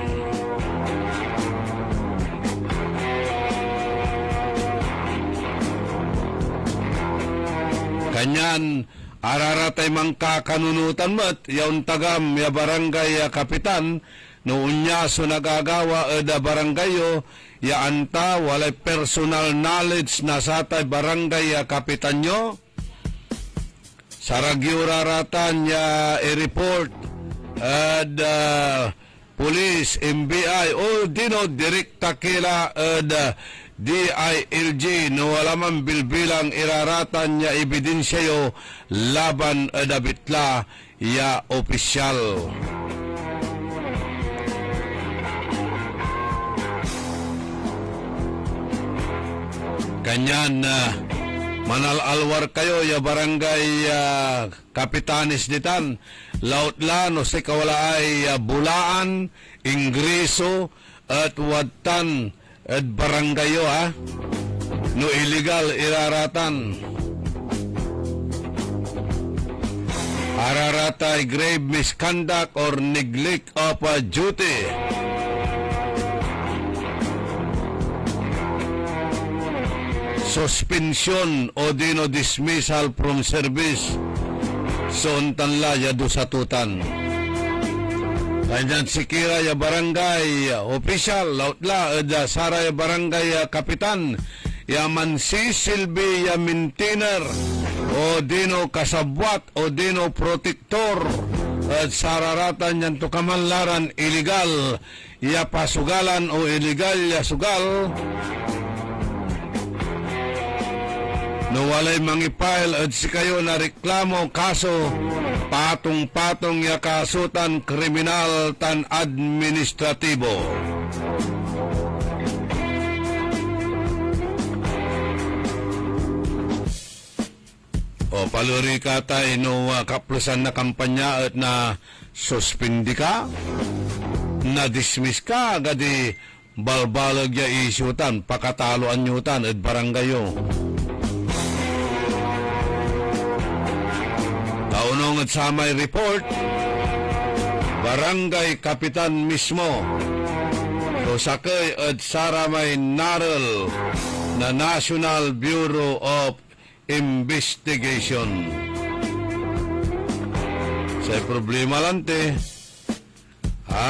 Kanyan araratay mangka kanunutan mat yaun tagam ya barangay kapitan noon niya so nagagawa da barangay ya anta walay personal knowledge na satay barangay kapitan nyo saragyuraratan ya i-report ad police MBI o dino direkta kila DILG no wala man bilbilang iraratan niya ebidensya yo laban dabitla ya opisyal. Kanyan manal alwar kayo ya barangay kapitanis ditan lautla no si kawala ay bulaan ingreso at wadtan at baranggayo no illegal iraratan araratay grave misconduct or neglect of duty suspension o dino dismissal from service so untanla ya dusatutan. Kanyan sikira ya barangay official lautla da sara ya barangay kapitan ya mansisilbi ya maintainer o dino kasabwat o dino protector at sararatan yan to kamanlaran illegal ya pasugalan o illegal ya sugal no walay mangipile at si kayo na reklamo kaso patong-patong ya kasutan kriminal tan administratibo. O paluri ka tayo no kaplusan na kampanya at na suspindi ka, na dismiss ka, gadi balbalag ya isyutan, pakataloan nyutan at baranggayo. Kaunong at sa may report, barangay kapitan mismo, so sakay at sara may naral na National Bureau of Investigation. Sa problema lang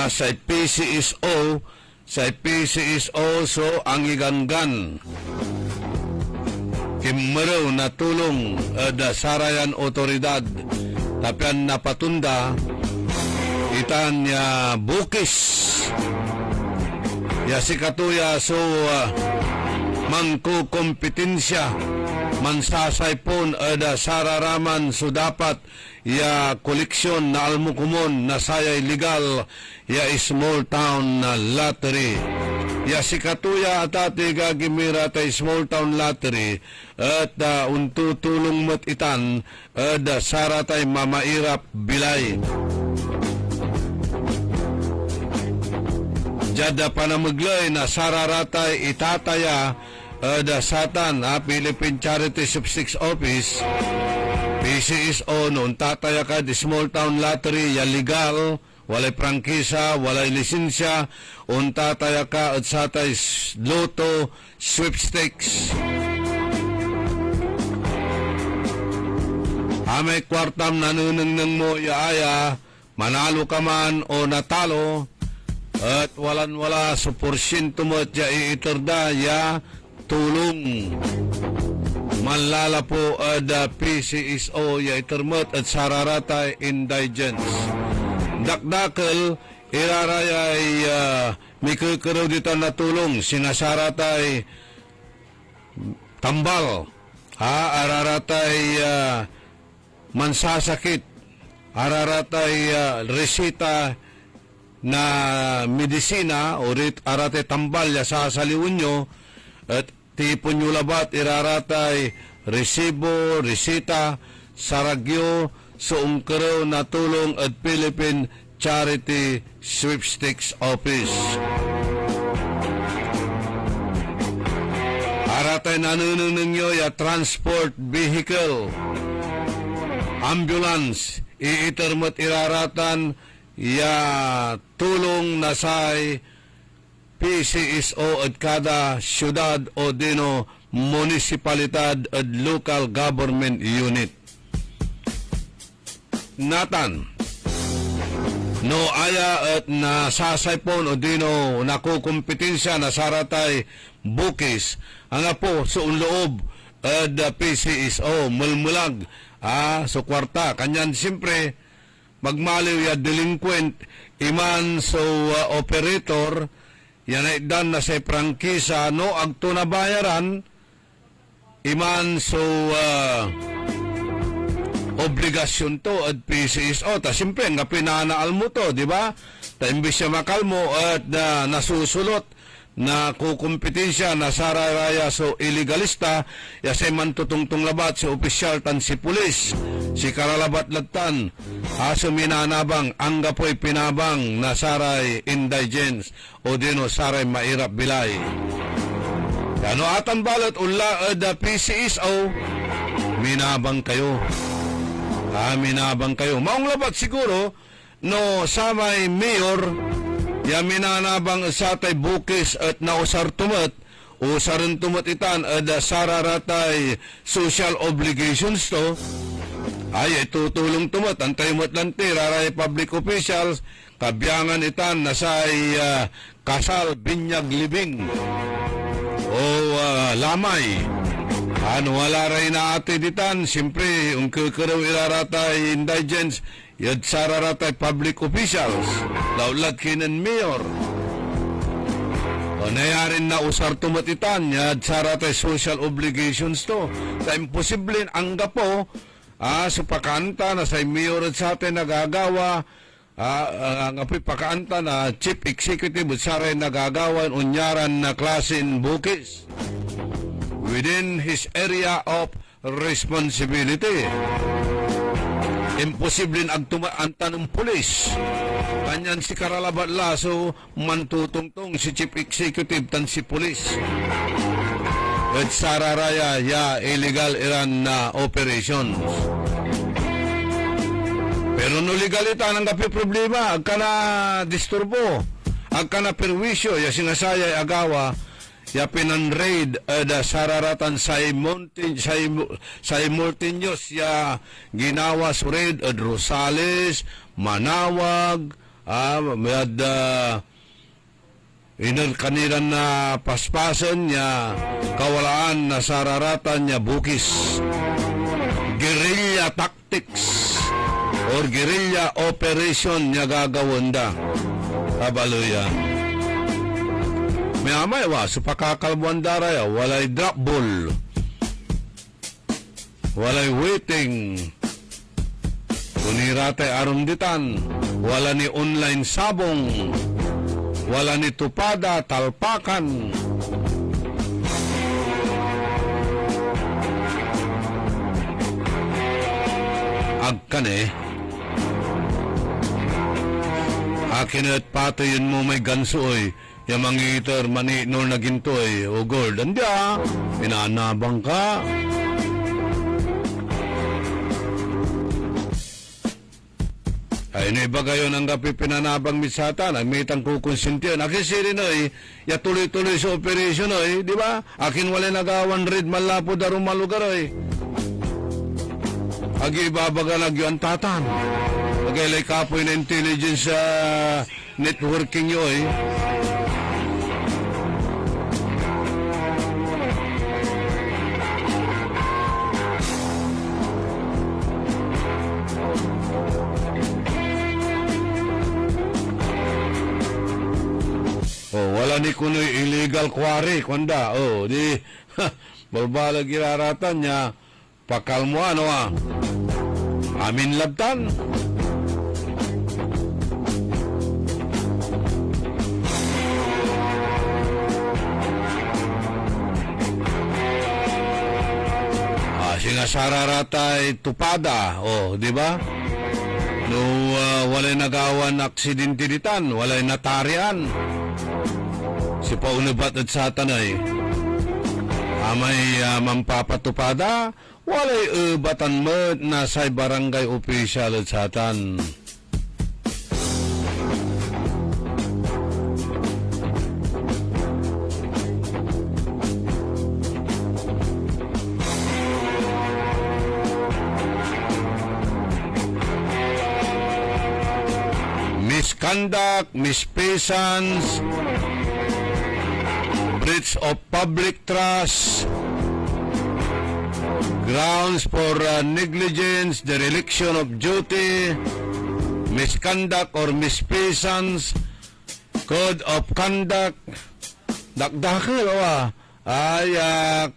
sa PCSO so ang iganggan Kimmerew na tulong da sarayan otoridad tapian napatunda itan ya bukis ya sikatuya so mangko kompetensya mansasaypon da sararaman so dapat ya koleksyon na almukumon na sayay legal ya small town na lottery. Ya sikatuya atati gagimira tay small town lottery at untutulong mat itan da saratay mamairap bilay. Jada panamaglay na sararatay itataya da satan Philippine Charity Subsix Office PCSO noon tataya ka di small town lottery ya legal walay prangkisa, walay lisensya, untataya ka at satay loto, sweepstakes. Amay kwartam nanunang mo yaaya, manalo ka man o natalo, at walan-wala sa porsyento mo at ya iitorda ya tulong. Manlala po ada PCSO ya itermot at sararatay indigence. Dakdakal, irarayay may kukuraw dito na tulong, sinasaratay tambal, araratay mansasakit, araratay resita na medisina, o aratay tambal ya sasaliwan nyo, at tipon nyo labat, iraratay resibo, resita, saragyo, so umkaraw na tulong at Philippine Charity Sweepstakes Office. Aratay nanunong ninyo ya transport vehicle, ambulance, iitermat iraratan ya tulong na say PCSO at kada syudad o dino munisipalidad at local government unit. Natan no aya at nasasaypon o dino nakukumpetensya na saratay bukis ang po sa unloob at PCSO mulmulag so kwarta kanyan siyempre magmaliw ya delinquent iman so operator yan ay dan na sa prangkisa no agto na bayaran iman so obligasyon to at PCSO. Ta siyempre, nga pinanaal mo to, di ba? Ta imbis siya makalmo at nasusulot na kukumpetensya na sararaya so illegalista, ya say man tutungtong labat si opisyal tan si pulis, si karalabat lagtan, aso minanabang, angga po'y pinabang na saray indigence o dino saray mairap bilay. Ano atan balat ula at PCSO, minabang kayo. Minabang kayo. Maong labat siguro, no samay mayor, ya minanabang sa tay bukis at nausar tumat, usaran tumat itan at sararatay social obligations to, ay tutulong tumat, antay mo't lanti, raray public officials, kabyangan itan na say kasal, binyag, libing, o lamay. Ano wala rin na ate ditan, siyempre, kukuraw iraratay indigence, yad sararatay public officials, laulat kinan mayor. O nayarin na usar tumatitan, yad sararatay social obligations to. Sa imposible, angga po, sa pakanta na sa mayor at sa atin nagagawa, ang apoy pakanta na chief executive at saray nagagawa, unyaran na klase in bukis within his area of responsibility. Imposible agtumaanta ng pulis. Kanyan si Karalabat Lasso, mantutungtong si Chief Executive tan si pulis. At sararaya ya illegal Iran na operations. Pero no legalita ang kapi problema, agka na disturbo, agka na perwisyo, ya sinasayay agawa, ya pinanraid sararatan simultaneous ya ginawa sured at Rosales, Manawag, Inon kanila na paspasan niya, kawalaan na sararatan niya bukis. Guerrilla tactics or guerrilla operation niya gagawin da. Kabaluya. May amay wa, sa pakakalbuan daraya, walay drop ball. Walay waiting. Kuniratay arunditan. Wala ni online sabong. Wala ni tupada, talpakan. Agkan akin at patayin mo may gansoy. Yung mangitar mani nor na gintoy. O gold, andya. Pinanabang ka. Ay, iba kayo ng kapi pinanabang misatan, ay may tangko konsintiyan. Akin siri no, ya tuloy-tuloy sa operation no, di ba? Akin wala nagawan red malapo darong malugar Agi ibabaga nagyo ang tatan. Agay kapoy na intelligence networking nyo wala ni kunoy illegal quarry, kwanda. Di, balbalag iraratan niya, pakalmo amin labtan. Sinasararatay tupada, di ba? No, walay nagawan aksidente ditan, walay natarian. Si paunabat at satanay amay mampapatupada walay batan mo na sa barangay official at satan. Misconduct, mispeasance, breach of public trust, grounds for negligence, dereliction of duty, misconduct or mispeasance, code of conduct, dakdakil ay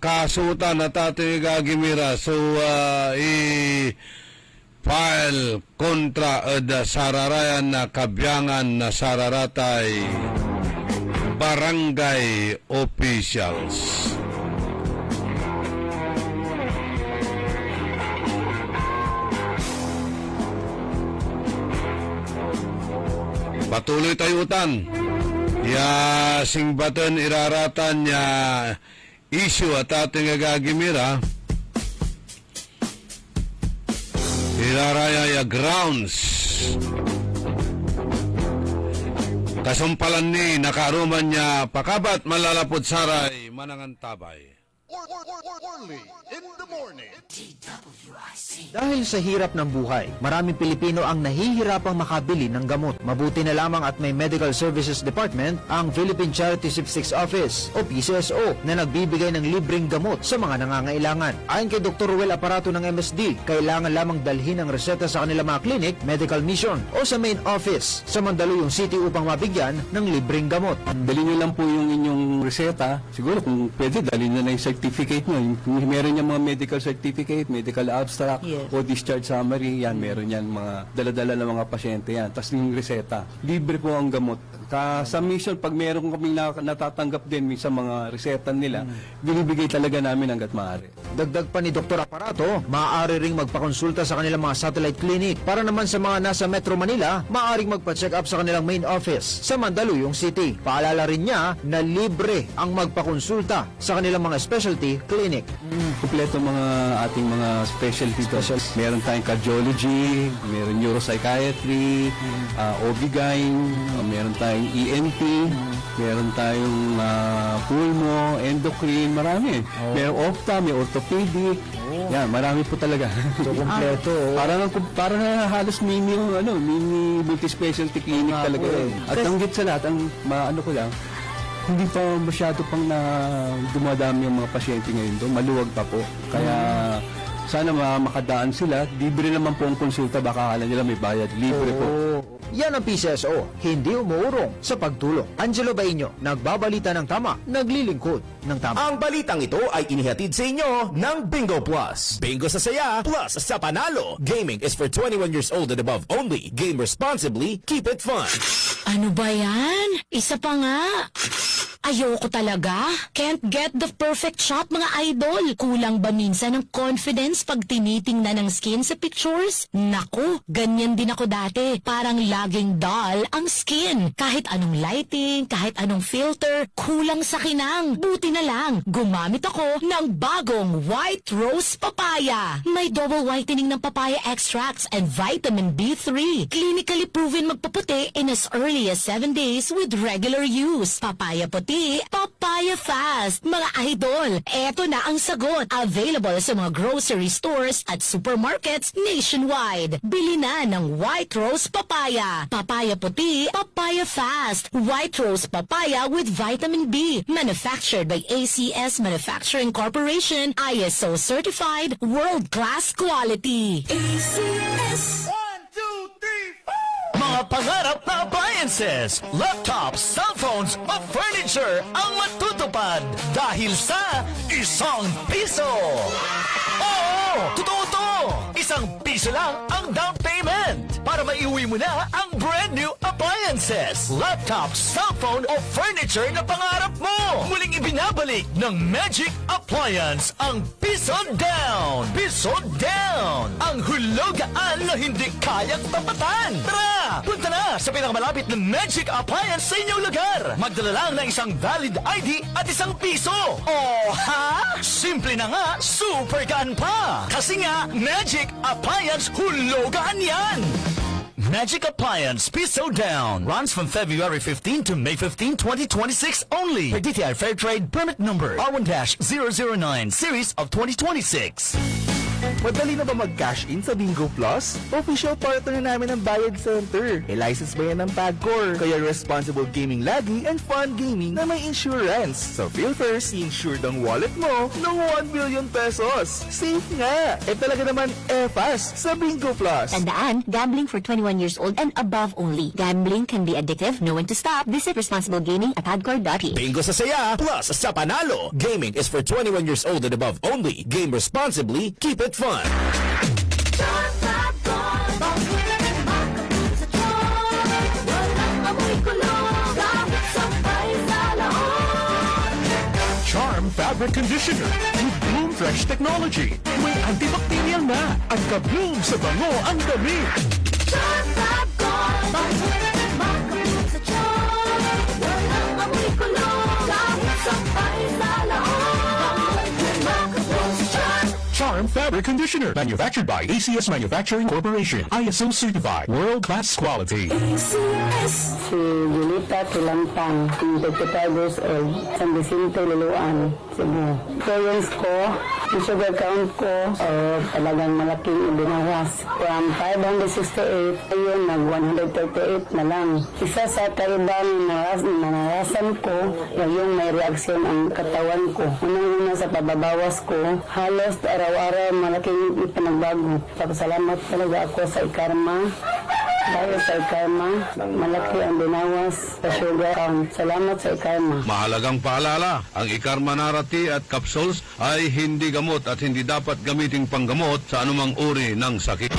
kasutan na tatay gagimira. So file kontra sararayan na kabyangan na sararatay barangay officials. Patuloy tayutan. Ya singbatan iraratan ya issue at ating agagimira. Iraraya ya grounds. Kasumpalan ni nakaruman niya pakabat malalapod saray manangan tabay. Orly in the morning. Dahil sa hirap ng buhay, maraming Pilipino ang nahihirapang makabili ng gamot. Mabuti na lamang at may Medical Services Department ang Philippine Charity Statistics Office o PCSO na nagbibigay ng libreng gamot sa mga nangangailangan. Ayon kay Dr. Ruel Aparato ng MSD, kailangan lamang dalhin ang reseta sa kanilang mga clinic, medical mission o sa main office sa Mandaluyong City upang mabigyan ng libreng gamot. Dali nyo lang po yung inyong reseta. Siguro kung pwede, dali na yung certificate nyo. Meron yung mga medical certificate, medical abstract, o discharge summary, yan, meron yan, mga dala-dala ng mga pasyente yan. Tapos yung reseta. Libre po ang gamot. Sa mission, pag meron kaming natatanggap din sa mga reseta nila, binibigay talaga namin hanggat maaari. Dagdag pa ni Dr. Aparato, maaari ring magpakonsulta sa kanilang mga satellite clinic. Para naman sa mga nasa Metro Manila, maaaring magpa-check up sa kanilang main office sa Mandaluyong City. Paalala rin niya na libre ang magpakonsulta sa kanilang mga specialty clinic. Kompleto mga ating mga specialty. Meron tayong cardiology, meron neuropsychiatry, OB-GYN, meron tayong ENT, meron tayong pulmo, endocrine, marami. May opta, may orthopedic. Yan, marami po talaga. So, kompleto. Para na halos mini multi-specialty clinic talaga. At ang higit sa lahat, ang maano ko lang, Hindi pa masyado pang na dumadami yung mga pasyente ngayon doon. Maluwag pa po. Kaya sana makadaan sila. Libre naman po ang konsulta. Baka akala nila may bayad. Libre po. Yan ang PCSO, hindi umuurong sa pagtulong. Angelo Baino, nagbabalita ng tama, naglilingkod ng tama. Ang balitang ito ay inihatid sa inyo ng Bingo Plus. Bingo sa saya, plus sa panalo. Gaming is for 21 years old and above only. Game responsibly, keep it fun. Ano ba yan? Isa pa nga. Ayoko talaga. Can't get the perfect shot, mga idol. Kulang ba minsan ng confidence pag tinitingnan ng skin sa pictures? Naku, ganyan din ako dati. Parang laging dull ang skin. Kahit anong lighting, kahit anong filter, kulang sa kinang. Buti na lang, gumamit ako ng bagong White Rose Papaya. May double whitening ng papaya extracts and vitamin B3. Clinically proven magpaputi in as early as 7 days with regular use. Papaya puti, papaya fast. Mga idol, eto na ang sagot. Available sa mga grocery stores at supermarkets nationwide. Bili na ng White Rose Papaya. Papaya puti, papaya fast. White Rose Papaya with vitamin B. Manufactured by ACS Manufacturing Corporation. ISO certified, world-class quality. ACS. Mga pangarap na appliances, laptops, cellphones o furniture ang matutupad dahil sa isang piso. Oo, totoo to! Isang piso lang ang down payment para maiuwi mo na ang brand new appliances, laptops, cellphone o furniture na pangarap mo. Muling ibinabalik ng Magic Appliance ang piso down. Piso down! Ang hulugaan na hindi kayang tapatan. Tara! Punta na sa pinakamalapit na Magic Appliance sa inyong lugar. Magdala lang ng isang valid ID at isang piso. Oh, ha? Simple na nga, super gaan pa. Kasi nga, Magic Appliance hulugan yan. Magic Appliance Piso Down runs from February 15 to May 15, 2026 only. Per DTI Fair Trade Permit Number R1-009 Series of 2026. Madali na ba mag-cash in sa Bingo Plus? Official partner na namin ng Bayad Center. May license ba yan ng PAGCOR? Kaya responsible gaming lagi and fun gaming na may insurance. So feel first, i-insured ang wallet mo ng 1 billion pesos. Safe nga! Talaga naman fast sa Bingo Plus. Tandaan, gambling for 21 years old and above only. Gambling can be addictive. Know when to stop. Visit responsible gaming at hardcore.ph. Bingo sa saya, plus sa panalo. Gaming is for 21 years old and above only. Game responsibly, keep it fun. Charm Fabric Conditioner with Bloom Fresh Technology. May antibacterial na at ka-bloom sa bango ang damit. Charm Fabric Conditioner, manufactured by ACS Manufacturing Corporation, ISO certified, world-class quality. Si Julita Tilampang, 55 years old, San Vicente, Luluan, Cebu. Parents ko, yung sugar count ko, talagang malaking ibinawas. From 568, ayun, nag-138 na lang. Isa sa karibang narasan ko, yung may reaksyon ang katawan ko. Unang-una sa pababawas ko, halos araw-araw malaking pinagbago. Salamat talaga ako sa ikarma. Dahil sa ikarma, malaki ang binawas sa sugar count. Salamat sa ikarma. Mahalagang paalala, ang Ikarma Narati at capsules ay hindi gamot at hindi dapat gamiting panggamot sa anumang uri ng sakit.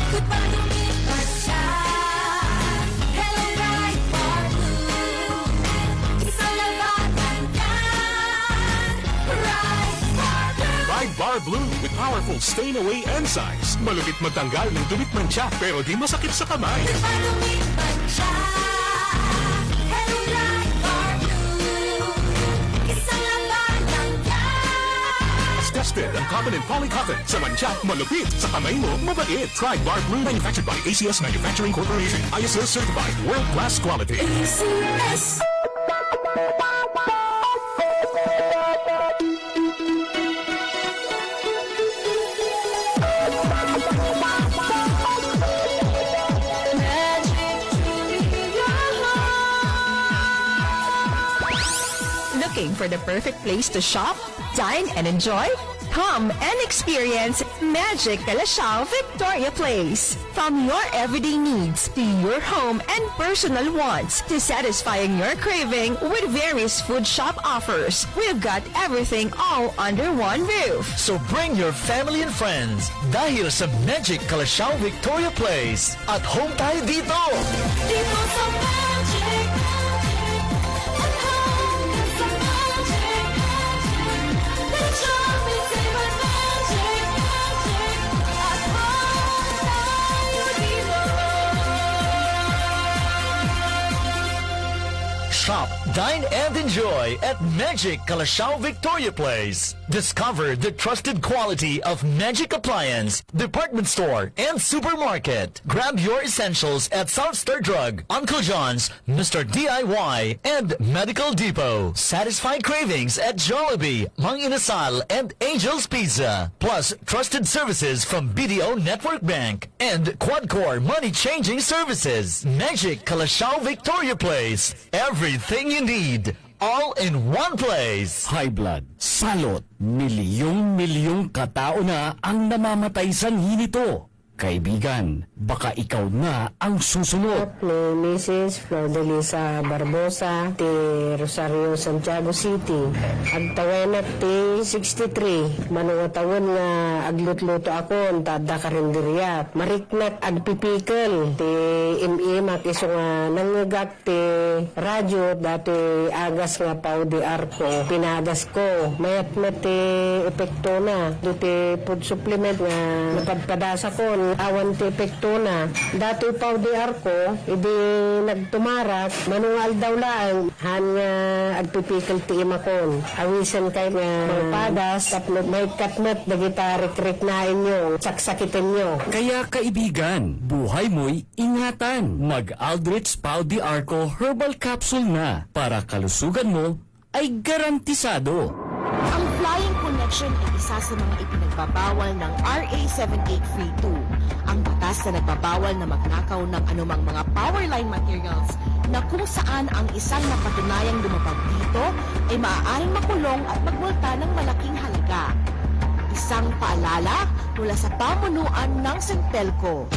Bar Blue with powerful stain-away enzymes. Malupit magtanggal ng dumit mancha pero di masakit sa kamay. Tested ang cotton and polycotton. Sa mancha, malupit. Sa kamay mo, mabait. Try Bar Blue, manufactured by ACS Manufacturing Corporation. ISO certified, world-class quality. ACS. The Looking for the perfect place to shop, dine, and enjoy? Come and experience Magic Calasiao Victoria Place. From your everyday needs to your home and personal wants to satisfying your craving with various food shop offers, we've got everything all under one roof. So bring your family and friends dahil sa Magic Calasiao Victoria Place. At home tayo dito! Dito sa Magic, at home sa Magic, let's shop and save at Magic, at home tayo dito. Shop, dine, and enjoy at Magic Calasiao Victoria Place. Discover the trusted quality of Magic Appliance, Department Store, and Supermarket. Grab your essentials at South Star Drug, Uncle John's, Mr. DIY, and Medical Depot. Satisfy cravings at Jollibee, Mang Inasal, and Angel's Pizza. Plus, trusted services from BDO Network Bank and Quadcore Money Changing Services. Magic Calasiao Victoria Place. Everything you need, all in one place. High blood, salot, milyong-milyong katao na ang namamatay sanhi nito. Kaibigan, baka ikaw na ang susunod. Ni Mrs. Flor de Lisa Barbosa, ti Rosario, Santiago City. Agtawenat ti 63. Manungatawon nga aglutluto ako, tada karinderyat. Mariknat agpipikal, ti imimak iso nga nangagak ti radyo, dati agas nga pao di arko. Pinagas ko, mayat-mat ti epekto na. Dito food supplement nga napadpadasa ko, awan ti epekto na. Dati pao di arko, idi nagtumarak, manungal daw lang, han nga agpipikal ti imakon. Awisan kay nga padas, tapno may katmet, dagita rik-rik na inyo, saksakitin nyo. Kaya kaibigan, buhay mo'y ingatan. Mag-Aldrich Pau di Arco Herbal Capsule na para kalusugan mo ay garantisado. Ang Flying Connection ay isa sa mga ipinagbabawal ng RA 7832. Ang batas na nagbabawal na magnakaw ng anumang mga power line materials na kung saan ang isang napatunayang lumabag dito ay maaaring makulong at magmulta ng malaking halaga. Isang paalala mula sa pamunuan ng Sintelco.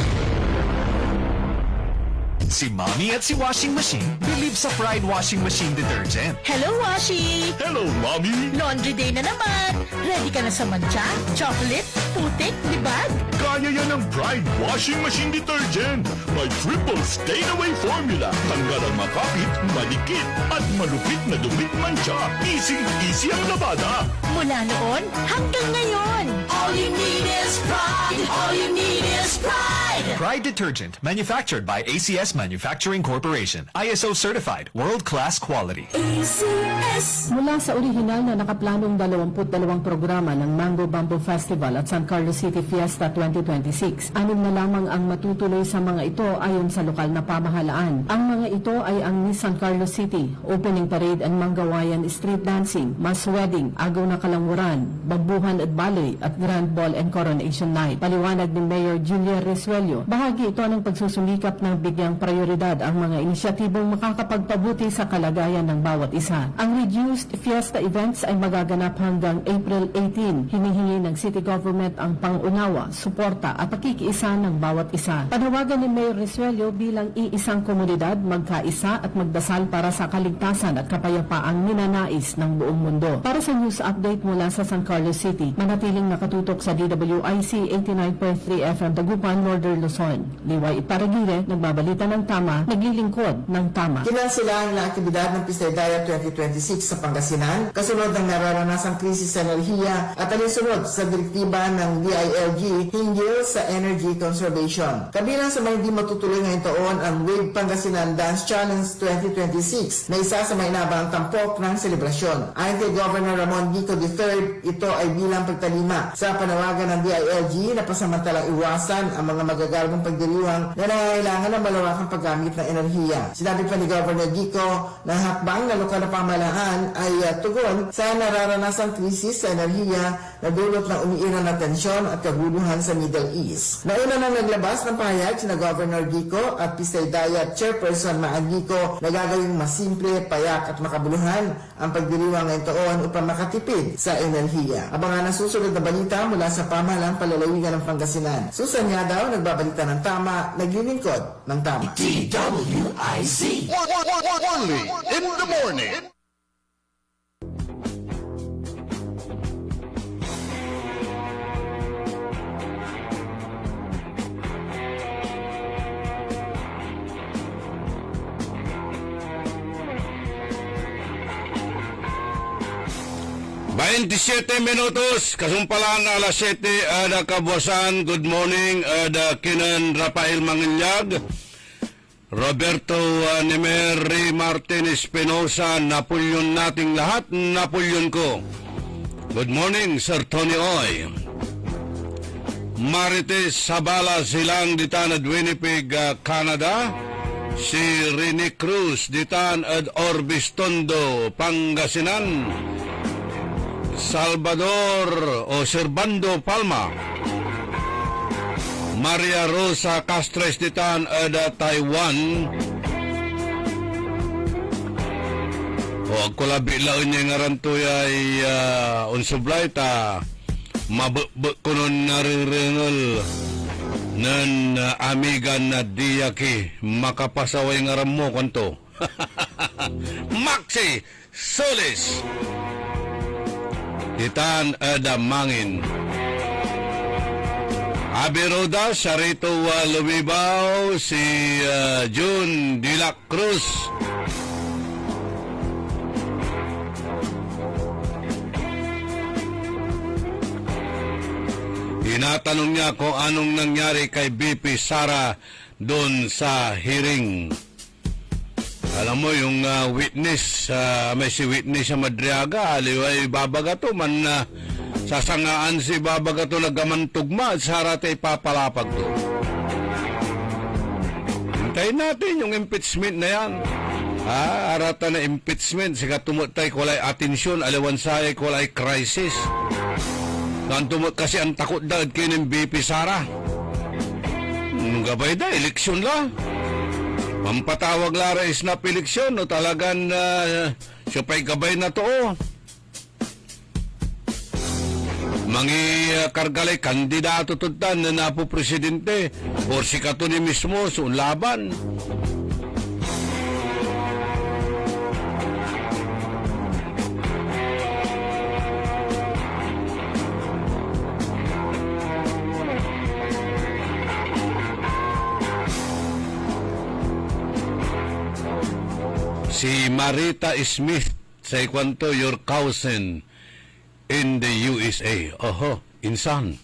Si Mommy at si Washing Machine believe sa Pride Washing Machine Detergent. Hello, Washi! Hello, Mommy! Laundry day na naman! Ready ka na sa mancha, chocolate, putik, libag? Kaya yan ang Pride Washing Machine Detergent. May triple stain-away formula. Tanggal ang makapit, malikit, at malupit na dumit mancha. Easy ang labada. Mula noon hanggang ngayon. All you need is pride. All you need is pride. Pride Detergent, manufactured by ACS Manufacturing Corporation. ISO certified, world-class quality. ACS. Mula sa orihinal na nakaplanong 22 programa ng Mango Bamboo Festival at San Carlos City Fiesta 2026, 6 na lamang ang matutuloy sa mga ito ayon sa lokal na pamahalaan. Ang mga ito ay ang Miss San Carlos City, Opening Parade and Manggawayan Street Dancing, Mass Wedding, Agaw na Kalanguran, Bambuhan at Ballet at Grand Ball and Coronation Night. Paliwanag ni Mayor Julia Resuello, bahagi ito ng pagsusumikap ng bigyang prioridad ang mga inisyatibong makakapagpabuti sa kalagayan ng bawat isa. Ang reduced fiesta events ay magaganap hanggang April 18. Hinihingi ng City Government ang pangunawa, suporta at pakikiisa ng bawat isa. Panawagan ni Mayor Resuello bilang iisang komunidad, magkaisa at magdasal para sa kaligtasan at kapayapaang ninanais ng buong mundo. Para sa news update mula sa San Carlos City, manatiling nakatutok sa DWIC 89.3 FM Dagupan, Northern Luzon. Liway Iparagire, nagbabalita ng tama, naglilingkod ng tama. Kinansilahan na aktibidad ng Pistaydaya 2026 sa Pangasinan, kasunod ng nararanasang krisis sa enerhiya at alinsunod sa direktiba ng DILG hinggil sa energy conservation. Kabilang sa mga hindi matutuloy ngayong taon ang Wave Pangasinan Dance Challenge 2026 na isa sa may inabang tampok ng selebrasyon. Ayon kay Governor Ramon Gico III, ito ay bilang pagtalima sa panawagan ng DILG na pasamantalang iwasan ang mga magagalbong pagdiriwang na nangangailangan ng malawakang paggamit ng enerhiya. Sinabi pa ni Governor Gico na hakbang na lokal na pamahalaan ay tugon sa nararanasang krisis sa enerhiya na na dulot ng umiiral na tensyon at kaguluhan sa Middle East. Nauna nang naglabas ng pahayag sina Governor Gico at Pisaydayat Chairperson Maan Gico na gagawing mas simple, payak at makabuluhan ang pagdiriwang ngayong taon upang makatipid sa enerhiya. Abangan ang susunod na balita mula sa pamahalang palalawigan ng Pangasinan. Susan nga daw, nagbabalita ng tama, naglilingkod ng tama. DWIZ. Only in the morning. minutos, kasumpalan alas 7 ada kabuasan. Good morning, ada Kinan Rafael Mangilyag, Roberto Nemery Martin Espinosa, Napoleon nating lahat, Napoleon ko. Good morning, Sir Tony Oy. Marites Sabala silang ditan at Winnipeg, Canada. Si Rene Cruz ditan at Orbistondo, Pangasinan. Salvador o Servando Palma. Maria Rosa Castres ditan ada Taiwan. O kulabi laon niya nga ranto ay unsublay ta mabuk kunon nariringol nan amigan na diyaki makapasaway nga ramo kanto. Maxi Solis Titan ada Mangin. Abiroda, Sarito Lumibaw, si June de la Cruz. Tinatanong niya kung anong nangyari kay BP Sara doon sa hearing. Alam mo, yung witness, may si witness sa Madriaga, aliway babagato man sasangaan si babagato nagamantugma at sarate papalapag to. Hintayin natin yung impeachment na yan. Arata na impeachment, siya tumutay kulay atensyon, aliwan sayay kulay crisis. Nantumot kasi ang takot daw kinin BP Sara. Gabay da, eleksyon lang. Pampatawag lara isnap eleksyon o talagan siya pa'y gabay na to. Mangi kargalay kandidato tutan na napo presidente o si kato ni mismo sa laban. Si Marita Smith sa ikwanto your cousin in the USA. Oho, insan.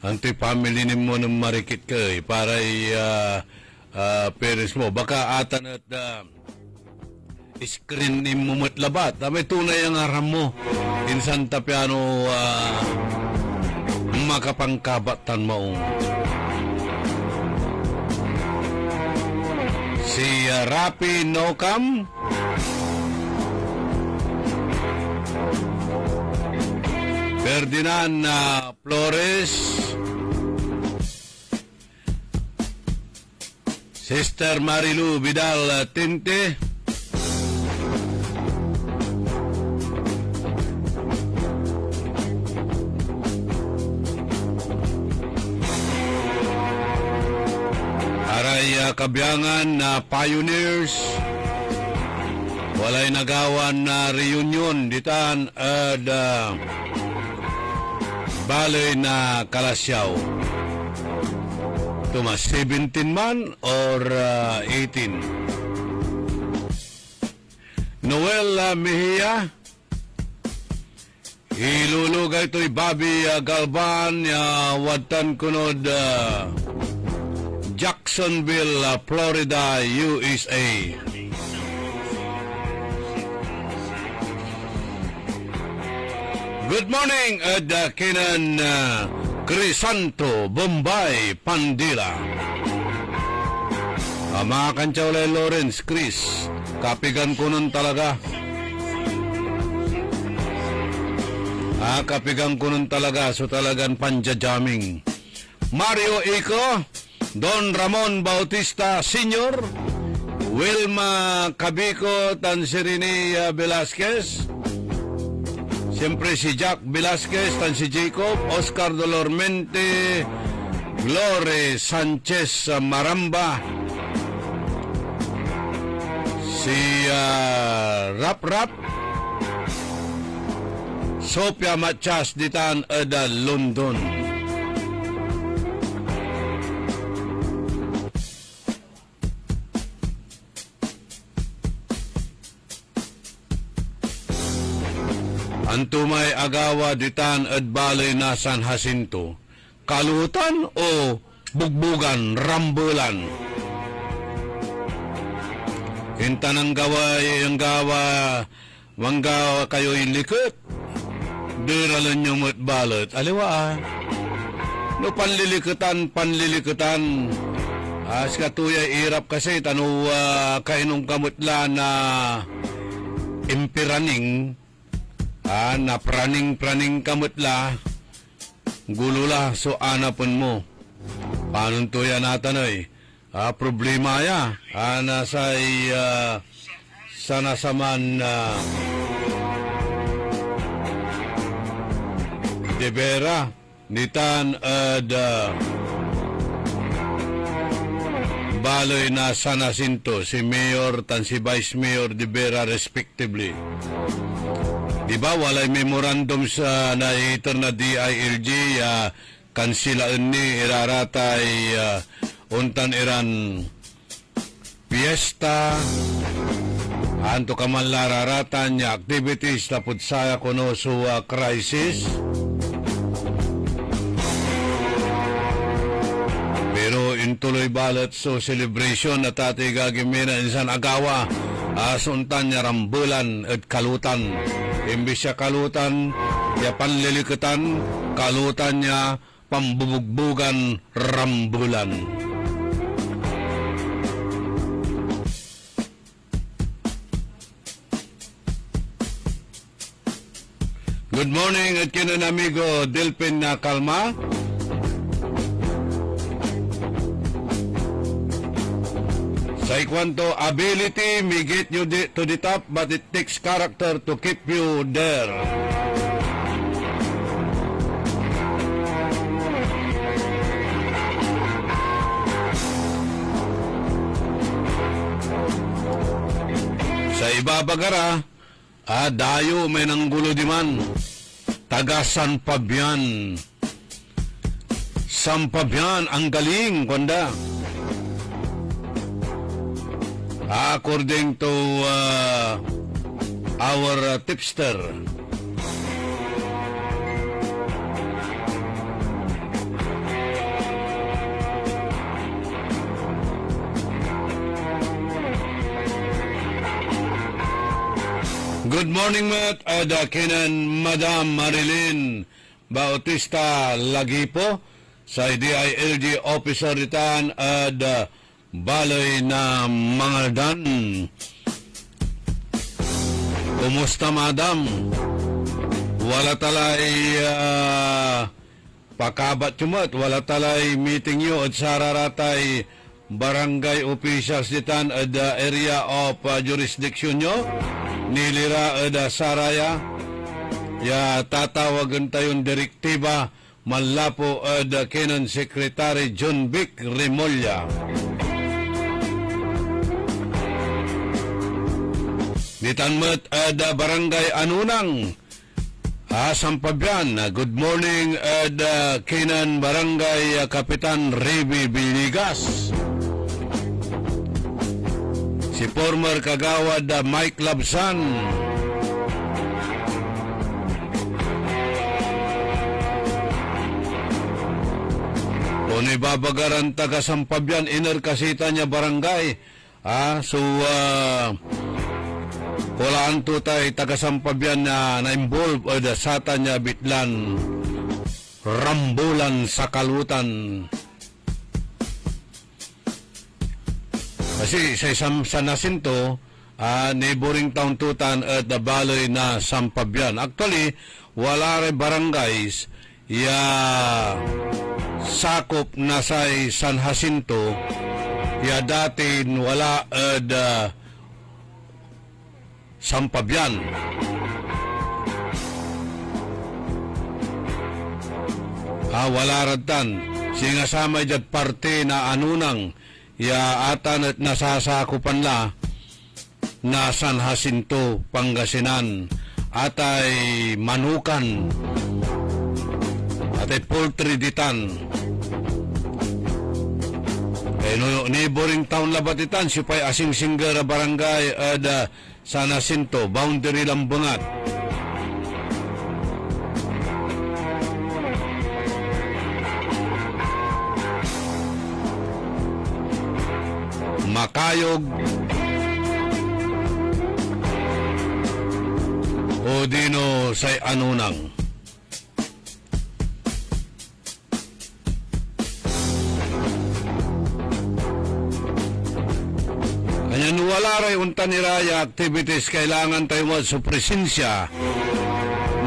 Anti family ni mo ng marikit ka para parents mo. Baka atan at screen ni mo matlabat. May tunay ang aram mo. Insan tapiano makapangkabatan mo. Si Rapi Nocam, Ferdinand Flores, Sister Marilu Vidal Tinte, kabiyangan na pioneers, walay nagawan na reunion ditan at balay na Kalasyaw. Tumas 17 man or 18. Noel Mejia, ilulugay to'y Bobby Galvan, watan kunod Jacksonville, Florida, USA. Good morning, Kinan Crisanto, Bombay, Pandila. Mga kantsawlay Lawrence, Chris, kapigan ko nun talaga. Kapigang ko nun talaga, so talagang panja-jamming. Mario Ico, Don Ramon Bautista Sr., Wilma Cabico, Tansirini Velasquez, siyempre si Jack Velasquez, Tansi Jacob, Oscar Dolormente, Glore Sanchez Maramba, si Rap Rap, Sophia Machas Ditan Eda London. Antumay agawa ditan at balay na San Jacinto. Kalutan o bugbugan, rambulan? Kinta ng gawa, yung gawa, manggawa kayo'y likot. Diralan nyo mo't balot. Aliwa no panlilikutan. As katuyay irap kasi, tanu kainong kamutla na impiraning, na praning kamutla, gulula, so anapon mo. Paano tuya natanoy? Problema ya. Nasa'y sana saman de vera, nitan baloy na San Jacinto, si Mayor tan si Vice Mayor de Vera respectively. Diba, walay memorandum sa naitor na DILG, kansilaan ni iraratay untan iran fiesta, anto kaman lararatan niya activities tapos saya kuno sa crisis. Pero intuloy balat so celebration na tatay gagimina insan agawa, asuntan niya rambulan at kalutan. Imbis siya kalutan, ya panlilikutan, kalutan niya pambubugbugan, rambulan. Good morning at kinan amigo Delpin na Kalma. Sa ikwanto, ability may get you to the top but it takes character to keep you there. Sa ibabagara, dayo may nanggulo di man. Taga San Fabian. San Fabian, ang galing, kwanda. According to our tipster, good morning, Matt. Kinan Madam Marilyn Bautista Lagipo sa DILG officer ritan baloy na mga dan. Kumusta, madam? Wala talay pakabat yumot, wala talay meeting yu at sararatay barangay officials ditan at area of jurisdiction nyo nilira at saraya ya tatawagan tayong direktiba malapo at kinan Secretary John Vic Remolla. Ditanmet ada barangay Anunang, Sampabian. Good morning ada kinan barangay Kapitan Reby Biligas. Si former kagawad Mike Labsan. Kung ibabagaran taga Sampabian, inerkasita niya barangay. Kulaan to tayo taga-Sampabian na na-involve o dasata niya bitlan rambulan sa kalutan. Kasi sa San Jacinto, neighboring town tutan at baloy na Sampabian. Actually, wala rin barangays ya sakop na sa San Jacinto ya dati wala Sampabyan. Wala radtan. Singasama dyan parte na anunang ya atan at nasasakupan la na San Jacinto, Pangasinan, atay Manukan, atay Poultry Ditan. No, neighboring town labatitan, sipay asing singgara barangay San Jacinto, boundary Lambangat. Makayog o dino say anunang. Kanyan wala ray unta ni Raya activities kailangan tayo sa presensya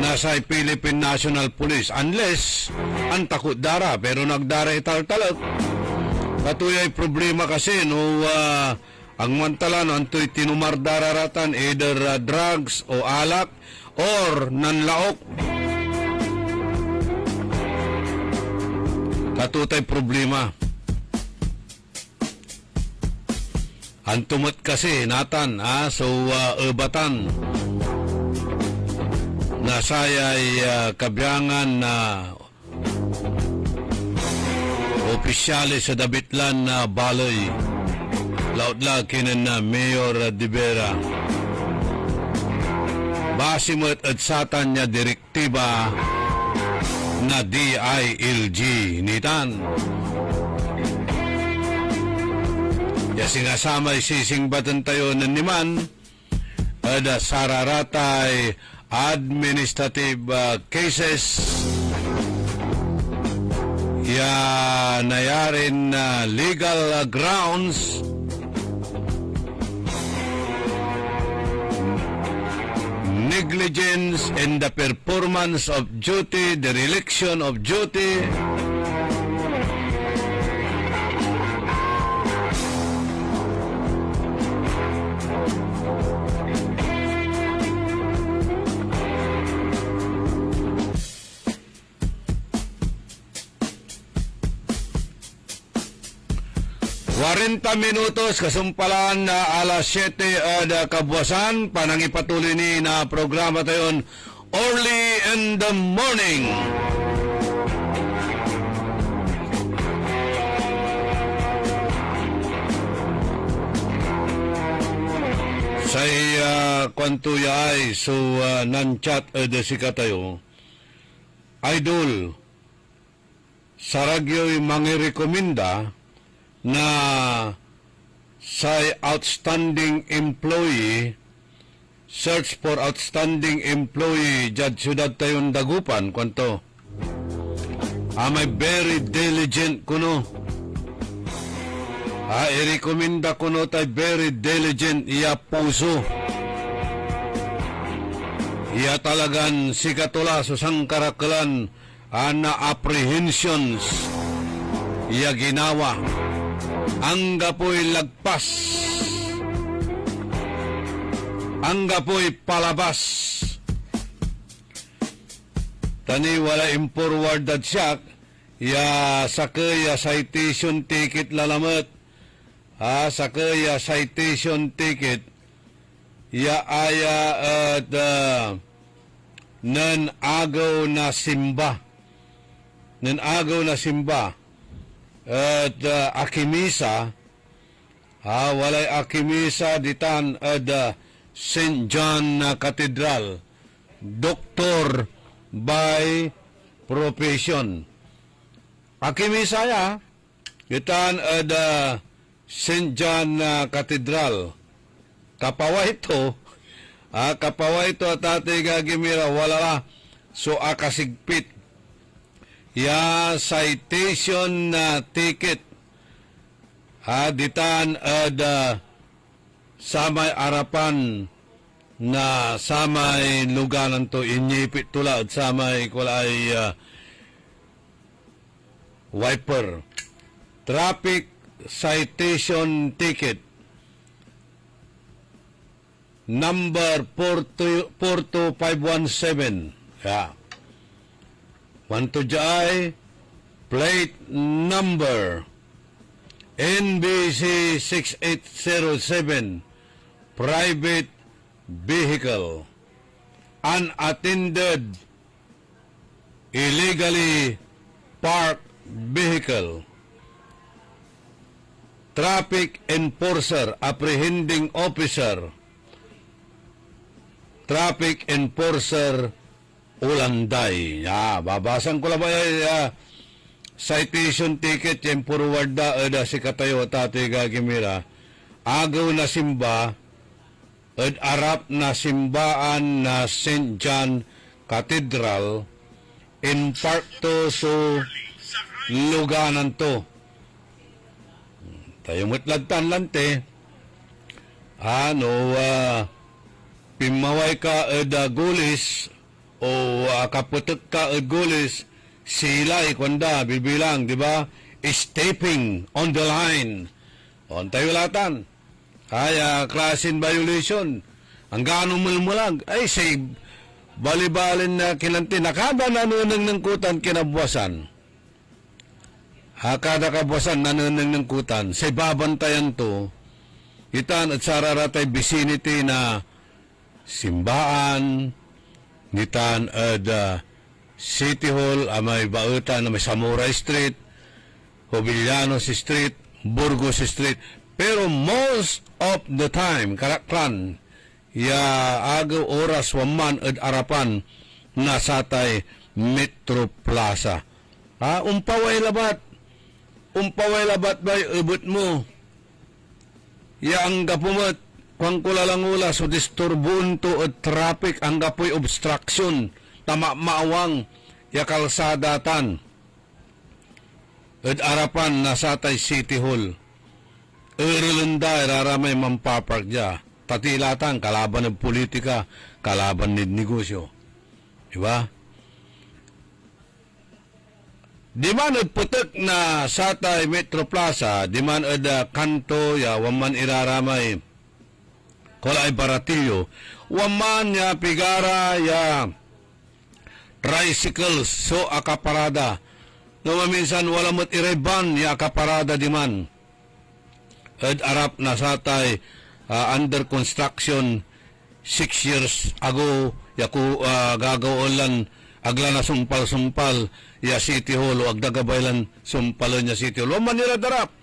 na sa Philippine National Police unless ang takot dara pero nagdara ital-talak. Katuyay problema kasi no ang mantalan antoy tinumar dararatan either drugs o alak or nanlaok. Katutay problema. Antumot kasi natan so ebatan nasayay kabyangan na opisyales sa Dabitlan na Baloy lautla kinan na Mayor Divera base mo at satan niya direktiba na DILG nitan yasi nga samay sisingbatan tayo ng niman ada sararatay administrative cases ya nayarin na legal grounds negligence in the performance of duty, dereliction of duty, minutos kasumpalan na alas 7 kabuwasan panangipatuloy ni na programa tayon early in the morning. Say kwanto yaay so nan-chat sika tayo idol saragyo'y mangirekomenda na sa outstanding employee search for outstanding employee dyan syudad tayong Dagupan kwanto may very diligent kuno i-recommenda kuno tay very diligent iya puso iya talagan sikatula susang karakalan na apprehensions iya ginawa ang gapoy lagpas ang gapoy palabas tani wala forward at siya ya sakaya citation ticket lalamat sakaya citation ticket ya aya at nan agaw na simba at akimisa walay akimisa ditan at St. John Cathedral doctor by profession akimisa ya ditan at St. John Cathedral kapawa ito at ate gagimira wala so akasigpit ya citation na ticket ditan sa may arapan na samay luganan to inyipit tula at samay kulay wiper. Traffic citation ticket number 42517. Yeah. 1 plate number NBC 6807, private vehicle, unattended, illegally parked vehicle, traffic enforcer, apprehending officer, traffic enforcer, Ulanday. Babasan ko lang ba citation ticket yung forward da si katayo tate gagimira agaw na simba arap na simbaan na St. John Cathedral in part to so luganan to tayo mutlagtan lante pimaway ka gulis o kaputok ka gulis sila ikwanda bibilang, di ba? Stepping on the line. On tayo latan. Kaya class in violation. Ang gaano mulmulag. Ay, say, balibalin na kinanti. Nakada nanunang ng kutan kinabuasan. Kada kabuasan nanunang ng kutan. Say, babantayan to. Itan at sararatay vicinity na simbaan. Nitan at City Hall, may bautan na may Samurai Street, Jovellanos Street, Burgos Street. Pero most of the time, karaklan, agaw oras waman at arapan nasatay Metro Plaza. Umpaway labat ba ubot mo? Ang gapumat, kung kulalangula, so disturbun to at traffic, ang gapoy obstruction, tama maawang yakalsadatan at arapan nasatay City Hall Irlanda raramay mampapark dya tatilatan kalaban ng politika kalaban ng negosyo diba di man putek na satay Metro Plaza di man kanto ya waman iraramay kolay baratilyo waman ya pigara ya tricycles so akaparada no maminsan wala mo't ireban ya akaparada di man at arap na satay under construction 6 years ago yaku gagawlan agla na sumpal ya City Hall o agdagabaylan sumpalon ya City Hall man nila darap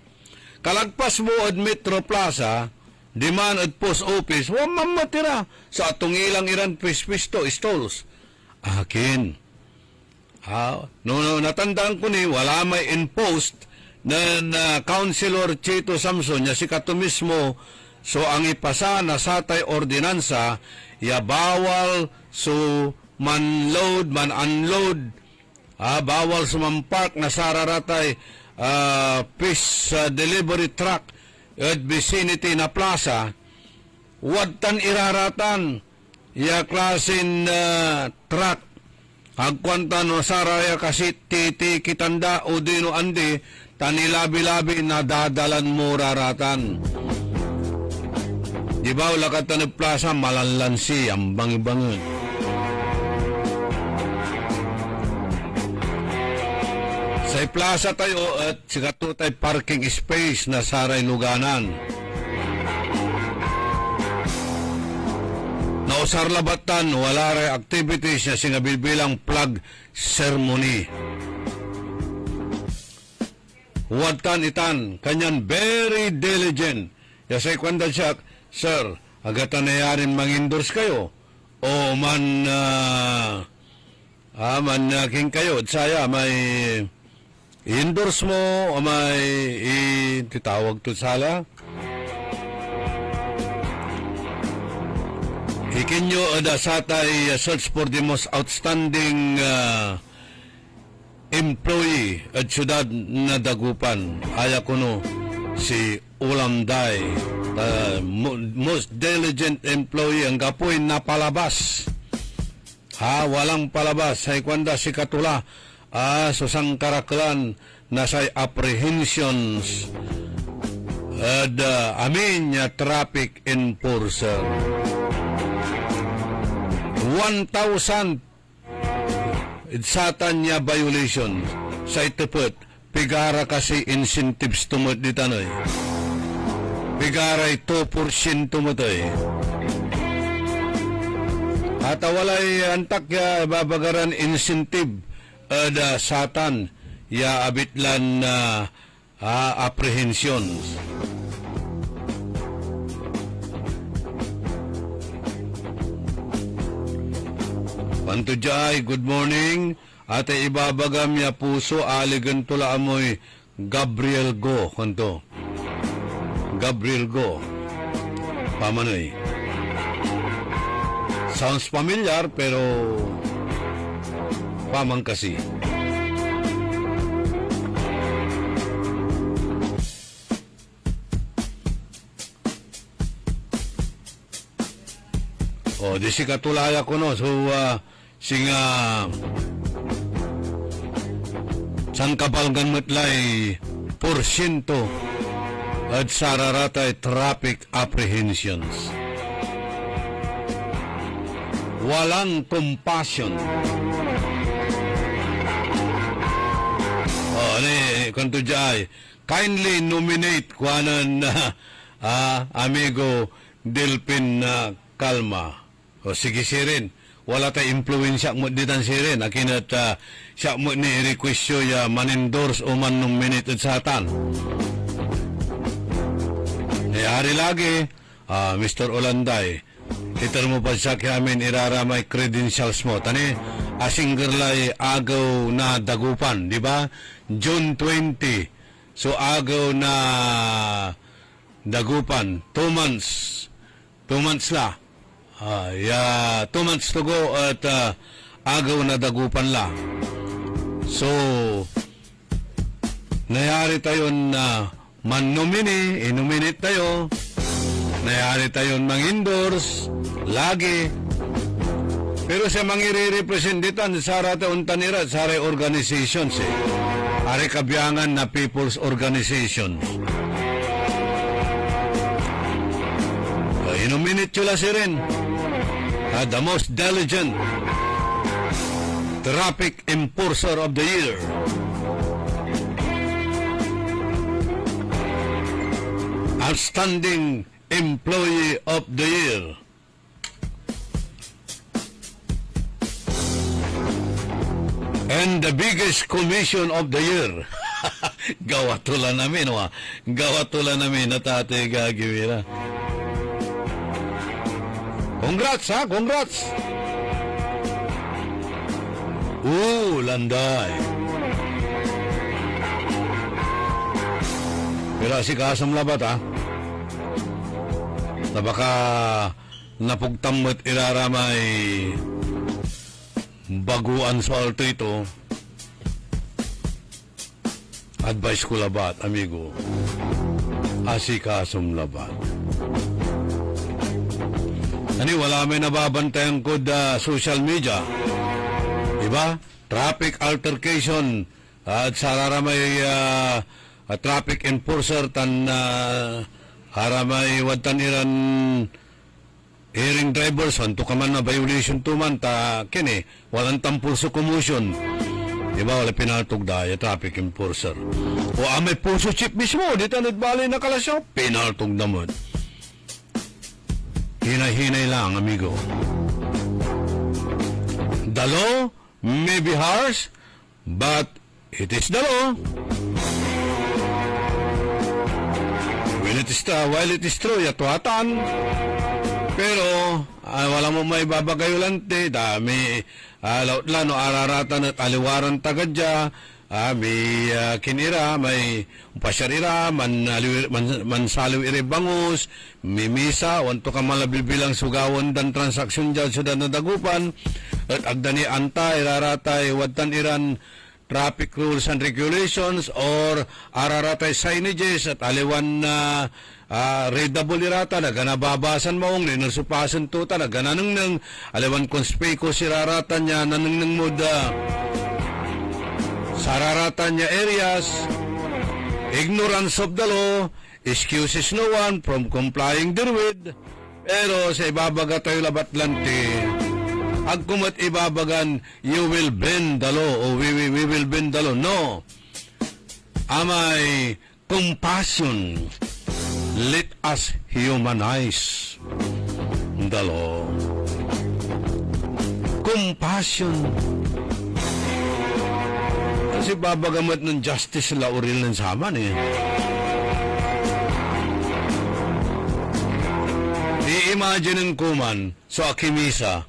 kalagpas mo at Metro Plaza di man at post office waman matira sa atong ilang iran pisto stalls akin. Natandaan ko ni wala may impost na Councilor Chito Samson niya si kato mismo so ang ipasa na satay ordinansa ya bawal so man-load, man-unload bawal sumampark na sararatay fish delivery truck at vicinity na plaza wadtan iraratan ya klasin truck agkwanta no saraya kasi titi kitanda o dino andi tanilabi-labi na dadalan mo raratan di ba ula katanib plaza malanlansi ang bangi-bangi sa plaza tayo at sigato tayo parking space na saray luganan Nausar labatan, wala rin activities na singabilbilang flag ceremony. Wadtan itan, kanyan very diligent. Yasay kwanda siya, sir, agatan na yarin mang-endorse kayo. O man, king kayo. At saya, may endorse mo, o may titawag to sala. Ikinyo satay search for the most outstanding employee at syudad na Dagupan. Aya kuno si Ulamday, most diligent employee, ang gapoy napalabas. Walang palabas. Say kwanda si Katula, susang karaklan na say apprehensions at amin niya traffic enforcer. 1,000 satan niya violation sa itupot. Pigara kasi incentives tumot di tanoy. Pigaray 2% tumutay. At walay antak ya babagaran incentive da satan ya abitlan na apprehensions. Pantudjay, good morning. Ate ibabagam ya puso aligan tula amoy Gabriel Go kanto. Gabriel Go. Pamanoy. Sounds familiar pero pamang kasi. Di si katulaya ko no. So, singa san kapalgan matlay porsyento at sararatay traffic apprehensions. Walang compassion. Kanto jay, kindly nominate kuanan amigo Delpin Calma. Sige sirin. Wala tayo influensya mo ditan sirin. Akin at siya mo ni request ya man-endorse o man-nominate sa atan. Hari lagi, Mr. Olanday, itar mo pa siya kami iraramay credentials mo. Tani, asinggerlay agaw na dagupan, di ba? June 20. So, agaw na dagupan. 2 months. 2 months la. 2 months to go at agaw na dagupan la. So, nayari tayo na man-nomine, inominate tayo, nayari tayo mang-endorse, lagi. Pero sa mangire-representitan, sa rataon tanira, sa organizations are kabiyangan na people's organizations. Inominate yula si rin. The most diligent traffic enforcer of the year. Outstanding employee of the year. And the biggest commission of the year. Gawa tula namin, gawa tula namin na Tatay Gagimira. Congrats, congrats! Landay. Pero si kasam labat, na baka napugtamot iraramay baguan sa alto ito. Advice ko labat, amigo. Asikasong labat. Wala may nababantayan ko social media. Diba? Traffic altercation at sararamay traffic enforcer tan haramay watan iran hearing drivers anto ka man na violation tuman ta kini walang tampulso commotion. Diba? Wala pinaltog daya traffic enforcer. O may puso chip mismo dito nagbali na kalasyo pinaltog naman. Hinay-hinay lang, amigo. The law may be harsh, but it is the law. While it is true, yatuatan. Pero, wala mo may babagayulante, dami, lautlan o araratan at aliwaran tagadya, may kinira, may pasyarira, mansaliw ire bangus, may misa, wanto ka malabilbilang sugawan dan transaksyon dyan sa danadagupan, at agdani anta, iraratay, watan iran, traffic rules and regulations or araratay signages at aliwan na readable irata na ganababasan maong ninasupasan to na gananang nang aliwan konspeko siraratan niya nanang muda sararatan niya areas, ignorance of the law, excuses no one from complying therewith, pero sa ibabaga tayo labat-lanti, agkumat ibabagan, you will bend the law, o we will bend the law. No. Amay compassion. Let us humanize the law. Compassion. Kasi babagamat ng justice la uril ng saman eh. I-imagine ko man, so akimisa,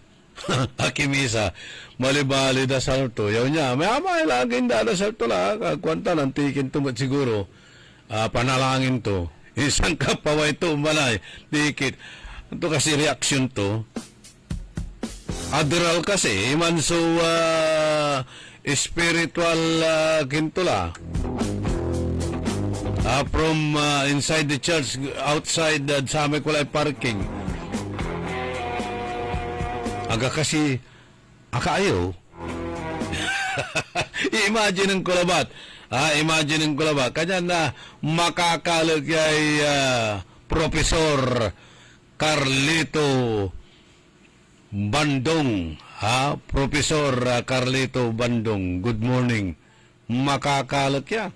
malibali da salto. Yaw niya, may amay laging da salto la, kwanta ng tikin tumat siguro, panalangin to. Isang kapaway to umalay, tikit. Ito kasi reaction to. Adral kasi, iman so, spiritual kintula. From inside the church, outside sa amin kulay parking. Aga kasi, akaayo. Imagine ang kulabat. Imagine ang kulabat. Kanya na makakalag kay Professor Carlito Bandong. Professor Carlito Bandong. Good morning. Makakalag ya.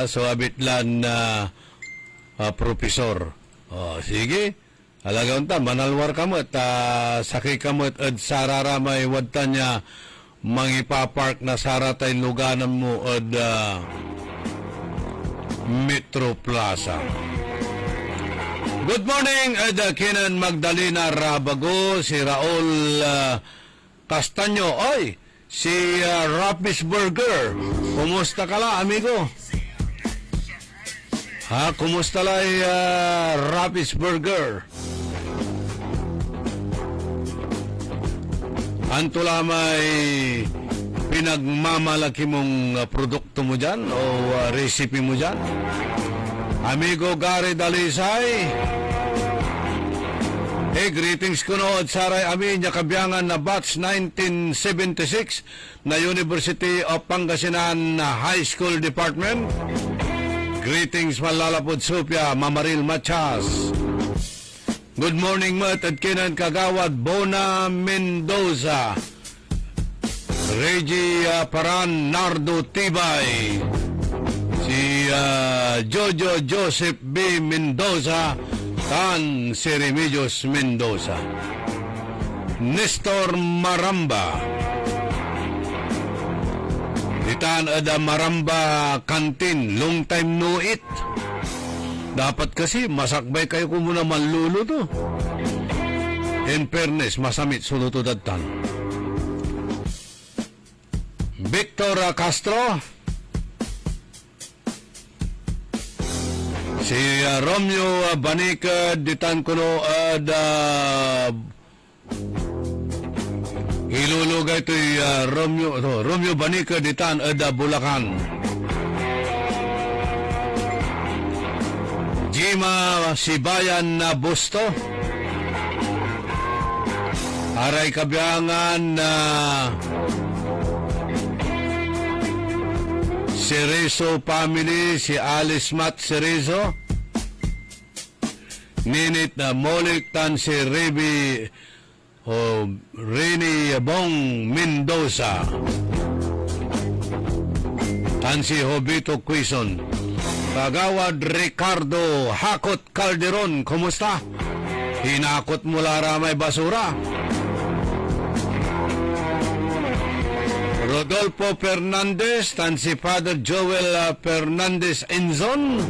So abitlan na Professor. Sige. Alagaw ta, manalwar kamot, sakay kamot, at sararamay, wadta niya, mangipapark na saratay luganan mo, at Metro Plaza. Good morning, at Kinan Magdalena Rabago, si Raul Castaño, oy, si Rapis Burger, kumusta ka la, amigo? Kumusta la, Rapis Burger? Anto lamay pinagmamalaki mong produkto mo dyan o recipe mo dyan? Amigo Gary Dalisay, greetings ko nood saray amin niya kabiyangan na batch 1976 na University of Pangasinan High School Department. Greetings Malalapod Sopia, Mamaril Machas. Good morning, Mat at Kinan Kagawad, Bona Mendoza, Reggie Paran, Nardo Tibay, si Jojo Joseph B. Mendoza, Tan si Remedios Mendoza, Nestor Maramba, Itan ada Maramba Kantin, long time no eat. Dapat kasi masakbay kayo kung muna manlulo to. In fairness, masamit suluto datan. Victor Castro, si Romeo Banica ditan kuno ad ilulugay to Romeo Banica ditan ad Bulacan. Jima Sibayan na Busto, aray kabiyangan na Cerezo family, si Alice Mat Cerezo, Ninit na Molik tan si Rini Bong Mendoza, tan si Hobito Quizon, Kagawad Ricardo Hakot Calderon, kumusta? Hinakot mula ramay basura. Rodolfo Fernandez, tan si Father Joel Fernandez Enzon,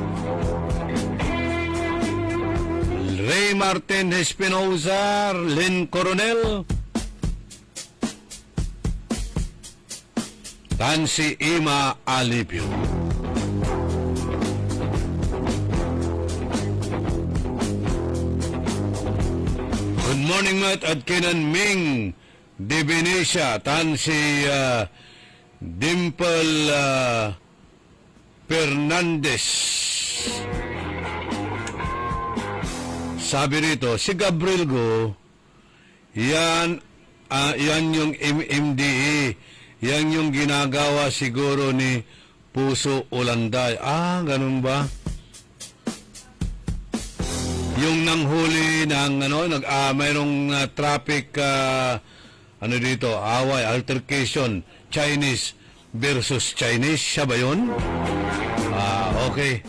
Ray Martin Espinoza, Lynn Coronel, tan si Ima Alipio. Good morning, Matt, at Kinan Ming Divinesia, tan si Dimple Fernandez. Sabi rito, si Gabriel Go, yan yung MMDA. Yan yung ginagawa siguro ni Puso Ulanday. Ganun ba? Yung nanghuli ng mayroong traffic dito, away, altercation, Chinese versus Chinese, siya ba yun? Okay.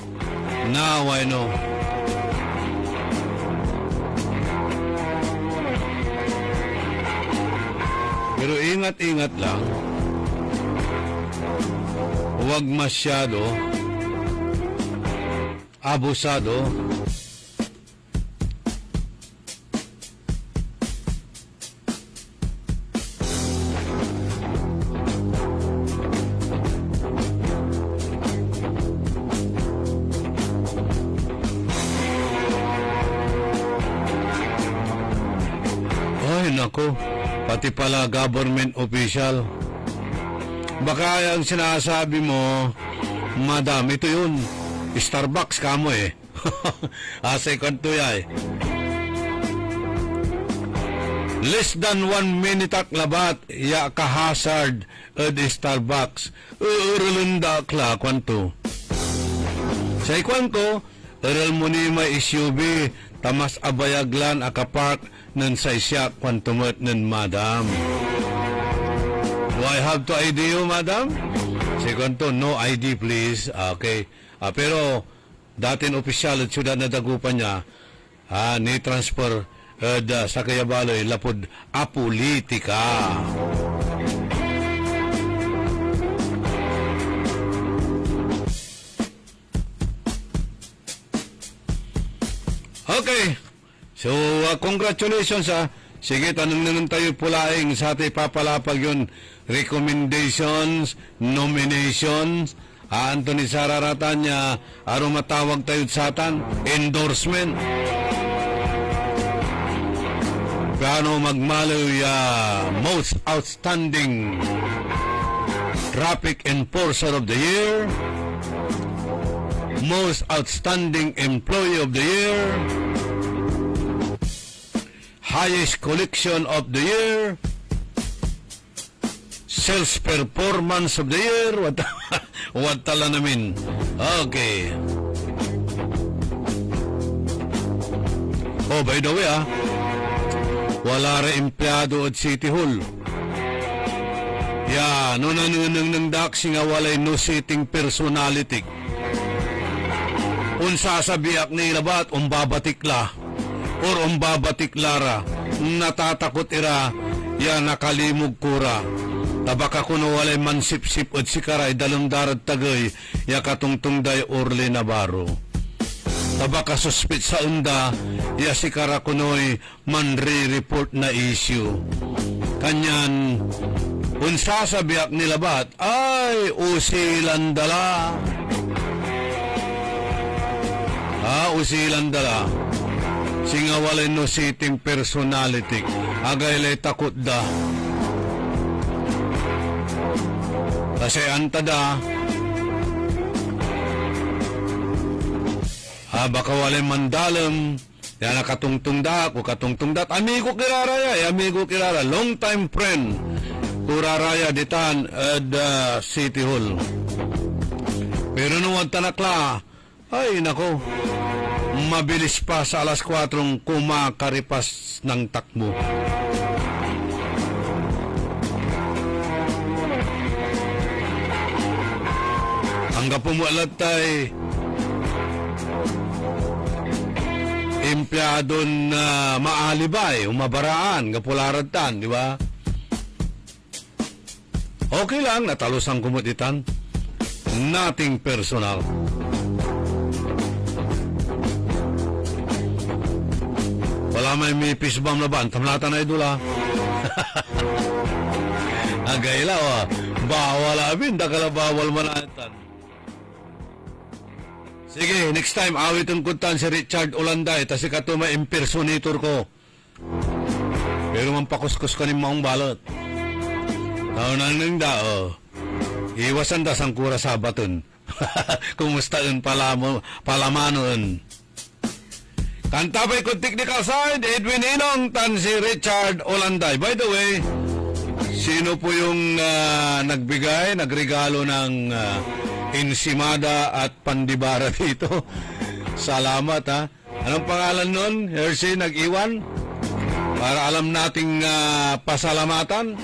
Now I know. Pero ingat-ingat lang. Huwag masyado abusado. Ay, nako. Pati pala government official. Baka ang sinasabi mo, madam, ito yun. Starbucks kamo eh. Second to ya eh. Less than 1 minute ak labat, ya ka hazard at Starbucks. Urulunda akla, kwanto. Sa ikwanto, aral mo ni may SUV, tamas abayaglan akapark nan sa isya kwantumot nan madam. Do I have to ID you, madam? Second to, no ID please. Okay. Pero, datin opisyal at syudad na dagupan niya, ni transfer sa Kayabaloy, lapod apolitika. Okay. So, congratulations Sige, tanong na tayo pulaing sa ating papalapag yun. Recommendations, nominations, Anthony Sararatanya, aro matawag tayo sa atan, endorsement. Paano magmaloy most outstanding traffic enforcer of the year, most outstanding employee of the year, highest collection of the year, sales performance of the year. What tala namin. Okay. Oh, by the way, wala rin empleyado at City Hall. No nanunang ng daksi nga walay no sitting personality. Unsa sabiak ni labat, umbabatikla. Or umbabatiklara, natatakot ira, nakalimog kura. Tabaka kuno walay mansip-sip at sikaray dalong darad tagay, katungtungday Orle Navarro. Tabaka suspit sa unda, sikara kuno'y manri-report na issue. Kanyan, unsa sabiak nilabat, ay usilandala. Usilandala. Singa walay no sitting personality. Agaylay takot da. Kasi antada. Baka walay mandalam. Yan nakatungtung da ako, katungtung dat. Amigo kirara amigo kirara. Long time friend. Kuraraya ditan at City Hall. Pero nung tanakla, ay nako. Mabilis pa sa alas 4 kumakaripas ng takbo. Hanggang pumulat tayo empleyado na maalibay, umabaraan, kapularatan, di ba? Okay lang, natalos ang kumuditan. Nothing personal. Wala may pisbam na ba? Tamlatan na idula. Agayla, bawal abin, dakala bawal manatan. Sige, next time, awit ang kuntan si Richard Ulanday, tas ikatuma impersonator ko. Pero mampakuskus ka ni maong balot. Tao na nang dao. Iwasan da sang kura sabaton. Kumustaon palamanon. Kantabay ko technical side, Edwin Inong, tan si Richard Olanday. By the way, sino po yung nagregalo ng ensimada at pandibara dito? Salamat ha. Anong pangalan nun? Hershey nag-iwan? Para alam nating pasalamatan.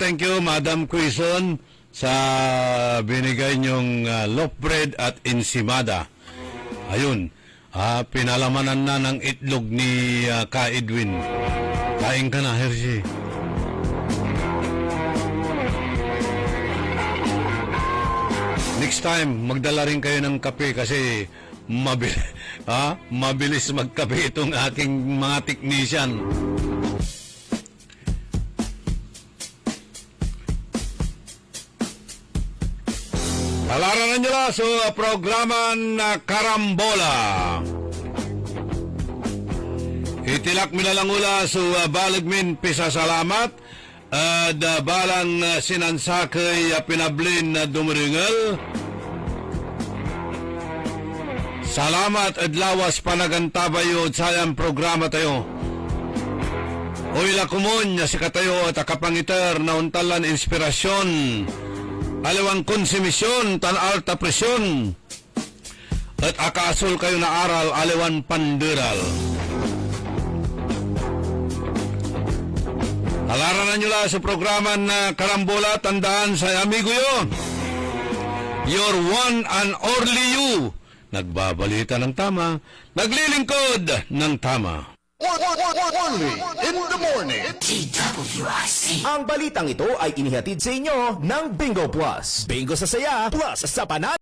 Thank you, Madam Quizon, sa binigay niyong loaf bread at ensimada. Ayun, pinalamanan na ng itlog ni Ka Edwin. Kain ka na, Hershey. Next time, magdala rin kayo ng kape kasi mabilis magkape itong aking mga technician. Palaranan nyo lang sa programa na Karambola. Itilak minalangula sa baligmin pisasalamat at balang sinansakay pinablin na dumiringal. Salamat at lawas panagantabayo at sayang programa tayo. Uy lakumon si katayo at akapangiter na untalan inspirasyon. Alawang konsumisyon, tan alta presyon. At akasol kayo na aral, alawan panderal. Alaranan nyo lang sa programa na Karambola, tandaan sa amigo yo. Your one and only you. Nagbabalita ng tama, naglilingkod ng tama. Only in the morning. DWIC. Ang balitang ito ay inihatid sa inyo ng Bingo Plus. Bingo sa saya, plus sa panalo.